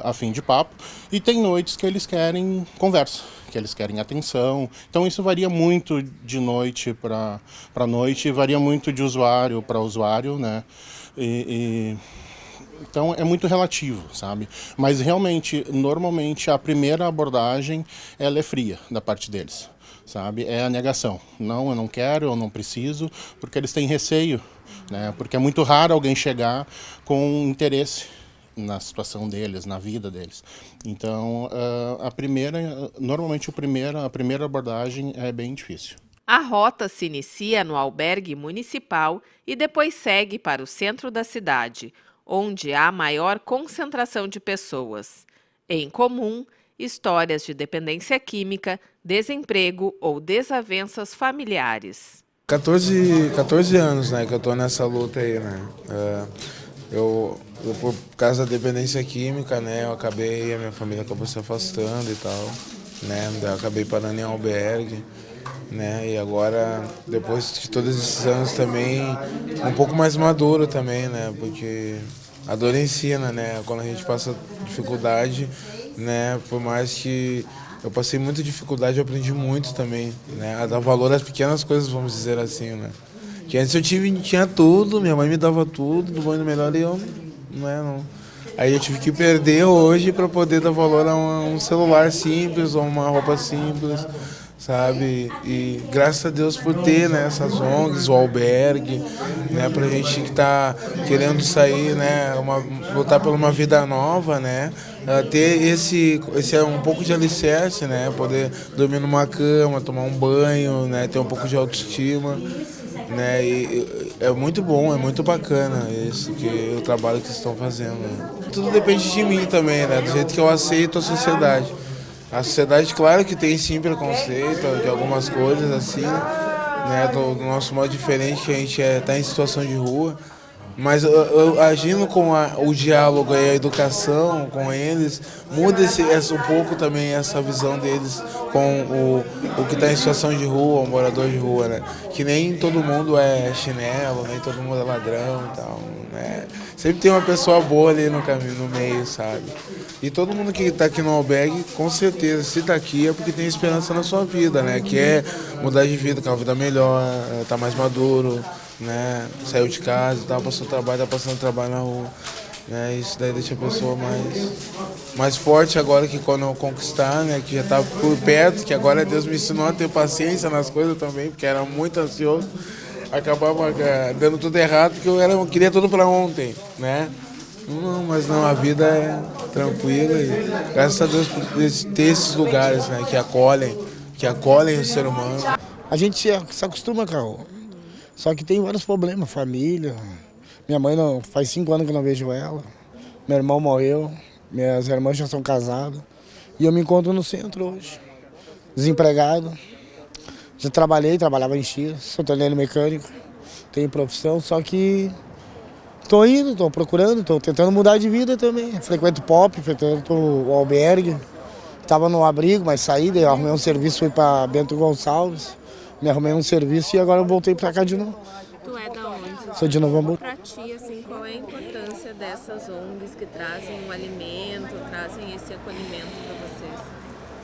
a fim de papo, e tem noites que eles querem conversa, que eles querem atenção. Então isso varia muito de noite para noite, varia muito de usuário para usuário, né? Então é muito relativo, sabe? Mas realmente, normalmente a primeira abordagem ela é fria da parte deles, sabe? É a negação. Não, eu não quero, eu não preciso, porque eles têm receio, né? Porque é muito raro alguém chegar com interesse na situação deles, na vida deles. Então, normalmente a primeira abordagem é bem difícil. A rota se inicia no albergue municipal e depois segue para o centro da cidade, onde há maior concentração de pessoas. Em comum, histórias de dependência química, desemprego ou desavenças familiares. 14 anos, né, que eu tô nessa luta aí, né. Eu por causa da dependência química, né, a minha família acabou se afastando e tal, né, eu acabei parando em albergue, né, e agora, depois de todos esses anos também, um pouco mais maduro também, né, porque a dor ensina, né, quando a gente passa dificuldade, né, por mais que eu passei muita dificuldade, eu aprendi muito também, né, a dar valor às pequenas coisas, vamos dizer assim, né. Que antes eu tinha tudo, minha mãe me dava tudo, do bom e do melhor, e eu, né, Aí eu tive que perder hoje para poder dar valor a um celular simples ou uma roupa simples, sabe? E graças a Deus por ter, né, essas ONGs, o albergue, né, pra gente que tá querendo sair, né, lutar por uma vida nova, né, ter esse é um pouco de alicerce, né, poder dormir numa cama, tomar um banho, né, ter um pouco de autoestima, né, e é muito bom, é muito bacana isso, o trabalho que estão fazendo. Né. Tudo depende de mim também, né, do jeito que eu aceito a sociedade. A sociedade, claro que tem sim preconceito de algumas coisas assim, né, do nosso modo diferente, que a gente está em situação de rua, mas agindo com o diálogo e a educação com eles, muda um pouco também essa visão deles com o que está em situação de rua, o morador de rua, né? Que nem todo mundo é chinelo, nem todo mundo é ladrão e tal, né? Sempre tem uma pessoa boa ali no caminho, no meio, sabe? E todo mundo que está aqui no albergue, com certeza, se está aqui é porque tem esperança na sua vida, né? Quer mudar de vida, quer uma vida melhor, tá mais maduro, né? Saiu de casa e tal, tá passando trabalho na rua. Né? Isso daí deixa a pessoa mais forte agora que quando eu conquistar, né? Que já tá por perto, que agora Deus me ensinou a ter paciência nas coisas também, porque era muito ansioso. Acabava dando tudo errado, porque eu queria tudo para ontem, né? Não, mas não, a vida é tranquila e graças a Deus por ter esses lugares, né, que acolhem o ser humano. A gente se acostuma com a rua, só que tem vários problemas, família. Minha mãe faz 5 anos que eu não vejo ela, meu irmão morreu, minhas irmãs já são casadas e eu me encontro no centro hoje, desempregado. Já trabalhava em X, sou torneiro mecânico, tenho profissão, só que estou indo, estou procurando, estou tentando mudar de vida também. Frequento pop, frequento o albergue. Estava no abrigo, mas saí, daí arrumei um serviço, fui para Bento Gonçalves, me arrumei um serviço e agora eu voltei para cá de novo. Tu é da onde? Sou de Novo Hamburgo. Para ti, assim, qual é a importância dessas ONGs que trazem o alimento, trazem esse acolhimento para vocês?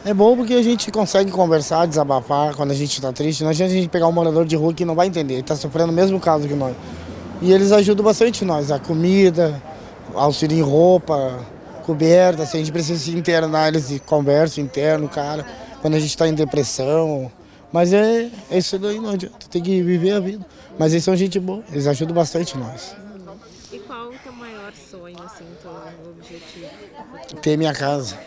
É bom porque a gente consegue conversar, desabafar quando a gente está triste. Não adianta a gente pegar um morador de rua que não vai entender, ele está sofrendo o mesmo caso que nós. E eles ajudam bastante nós, a comida, auxílio em roupa, coberta. Se a gente precisa se internar, eles conversam interno, cara, quando a gente está em depressão. Mas é isso daí, não adianta, tem que viver a vida. Mas eles são gente boa, eles ajudam bastante nós. E qual o teu maior sonho, assim, teu objetivo? Ter minha casa.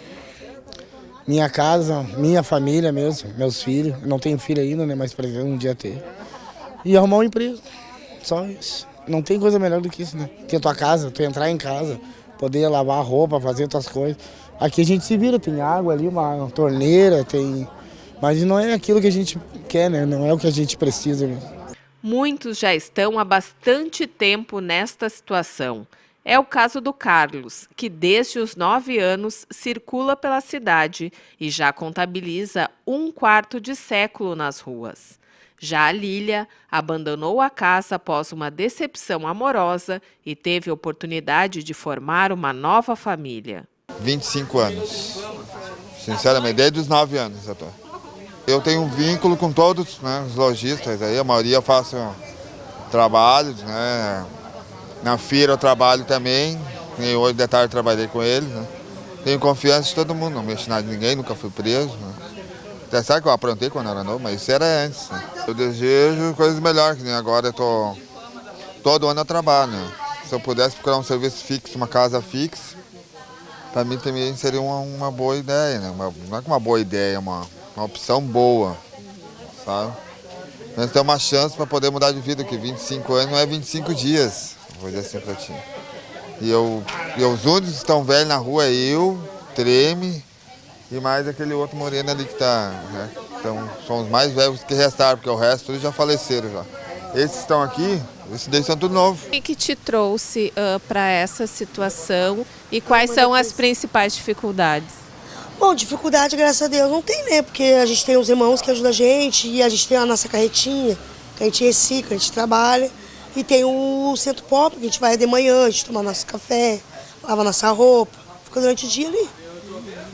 Minha casa, minha família mesmo, meus filhos. Eu não tenho filho ainda, né, mas pretendo um dia ter. E arrumar um emprego, só isso. Não tem coisa melhor do que isso, né? Ter tua casa, tu entrar em casa, poder lavar a roupa, fazer tuas coisas. Aqui a gente se vira, tem água ali, uma torneira, tem... Mas não é aquilo que a gente quer, né? Não é o que a gente precisa mesmo. Muitos já estão há bastante tempo nesta situação. É o caso do Carlos, que desde os 9 anos circula pela cidade e já contabiliza 1/4 de século nas ruas. Já a Lília abandonou a casa após uma decepção amorosa e teve a oportunidade de formar uma nova família. 25 anos. Sinceramente, desde os 9 anos eu tenho um vínculo com todos, né, os lojistas, aí a maioria faço trabalhos, né? Na feira eu trabalho também, e hoje de tarde trabalhei com eles, né? Tenho confiança de todo mundo, não mexo nada de ninguém, nunca fui preso, né? Até sabe que eu aprontei quando era novo, mas isso era antes, né? Eu desejo coisas melhores, que nem agora todo ano eu trabalho, né? Se eu pudesse procurar um serviço fixo, uma casa fixa, para mim também seria uma boa ideia, né? Não é uma boa ideia, uma opção boa, sabe? Mas tem uma chance para poder mudar de vida, que 25 anos não é 25 dias, vou dizer assim para ti. E os únicos que estão velhos na rua é eu, Treme e mais aquele outro moreno ali que está, né? Então, são os mais velhos que restaram, porque o resto eles já faleceram já. Esses que estão aqui, esses daí são tudo novos. O que te trouxe para essa situação e quais são as principais dificuldades? Bom, dificuldade, graças a Deus, não tem, né? Porque a gente tem os irmãos que ajudam a gente e a gente tem a nossa carretinha, que a gente recicla, a gente trabalha. E tem o Centro Pop, que a gente vai de manhã, a gente toma nosso café, lava nossa roupa, fica durante o dia ali.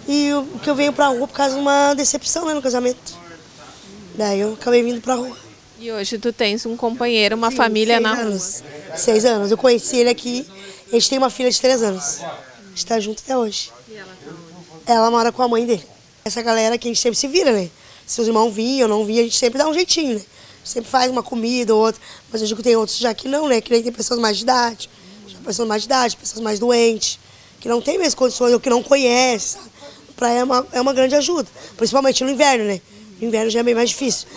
E o que eu venho pra rua por causa de uma decepção, né, no casamento. Daí eu acabei vindo pra rua. E hoje tu tens um companheiro, família na rua. 6 anos. Eu conheci ele aqui, a gente tem uma filha de 3 anos. A gente tá junto até hoje. E ela tá onde? Ela mora com a mãe dele. Essa galera que a gente sempre se vira, né? Se os irmãos vinham ou não vinham, a gente sempre dá um jeitinho, né? Sempre faz uma comida ou outra. Mas eu digo que tem outros já que não, né? Que nem tem pessoas mais de idade, pessoas mais doentes, que não tem mais condições ou que não conhecem, sabe? Pra ela é uma grande ajuda. Principalmente no inverno, né? No inverno já é bem mais difícil.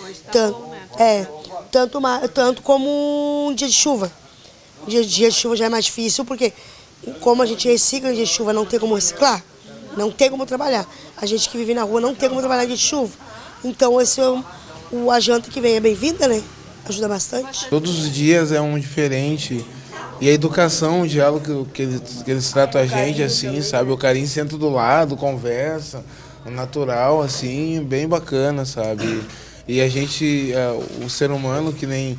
Tanto como um dia de chuva. Dia de chuva já é mais difícil, porque como a gente recicla em dia de chuva, não tem como reciclar, não tem como trabalhar. A gente que vive na rua não tem como trabalhar em dia de chuva. Então esse a janta que vem é bem-vinda, né? Ajuda bastante. Todos os dias é um diferente. E a educação, o diálogo que eles tratam a gente, assim, sabe? O carinho senta do lado, conversa, natural, assim, bem bacana, sabe? E a gente, o ser humano, que nem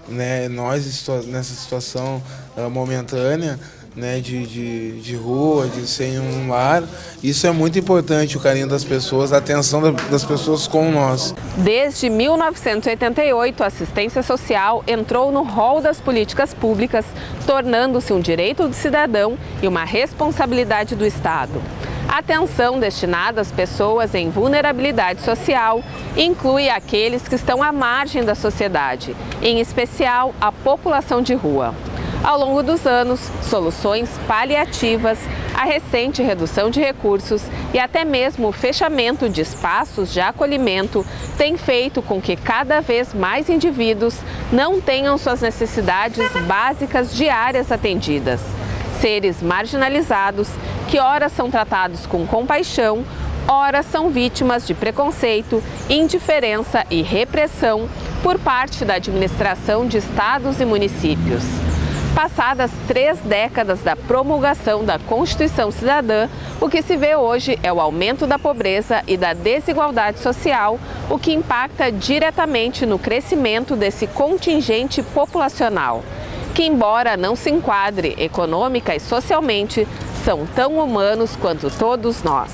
né, nós nessa situação momentânea, né, de rua, de sem um lar, isso é muito importante, o carinho das pessoas, a atenção das pessoas com nós. Desde 1988, a assistência social entrou no rol das políticas públicas, tornando-se um direito do cidadão e uma responsabilidade do Estado. A atenção destinada às pessoas em vulnerabilidade social inclui aqueles que estão à margem da sociedade, em especial a população de rua. Ao longo dos anos, soluções paliativas, a recente redução de recursos e até mesmo o fechamento de espaços de acolhimento têm feito com que cada vez mais indivíduos não tenham suas necessidades básicas diárias atendidas. Seres marginalizados que ora são tratados com compaixão, ora são vítimas de preconceito, indiferença e repressão por parte da administração de estados e municípios. Passadas 3 décadas da promulgação da Constituição Cidadã, o que se vê hoje é o aumento da pobreza e da desigualdade social, o que impacta diretamente no crescimento desse contingente populacional, que, embora não se enquadre econômica e socialmente, são tão humanos quanto todos nós.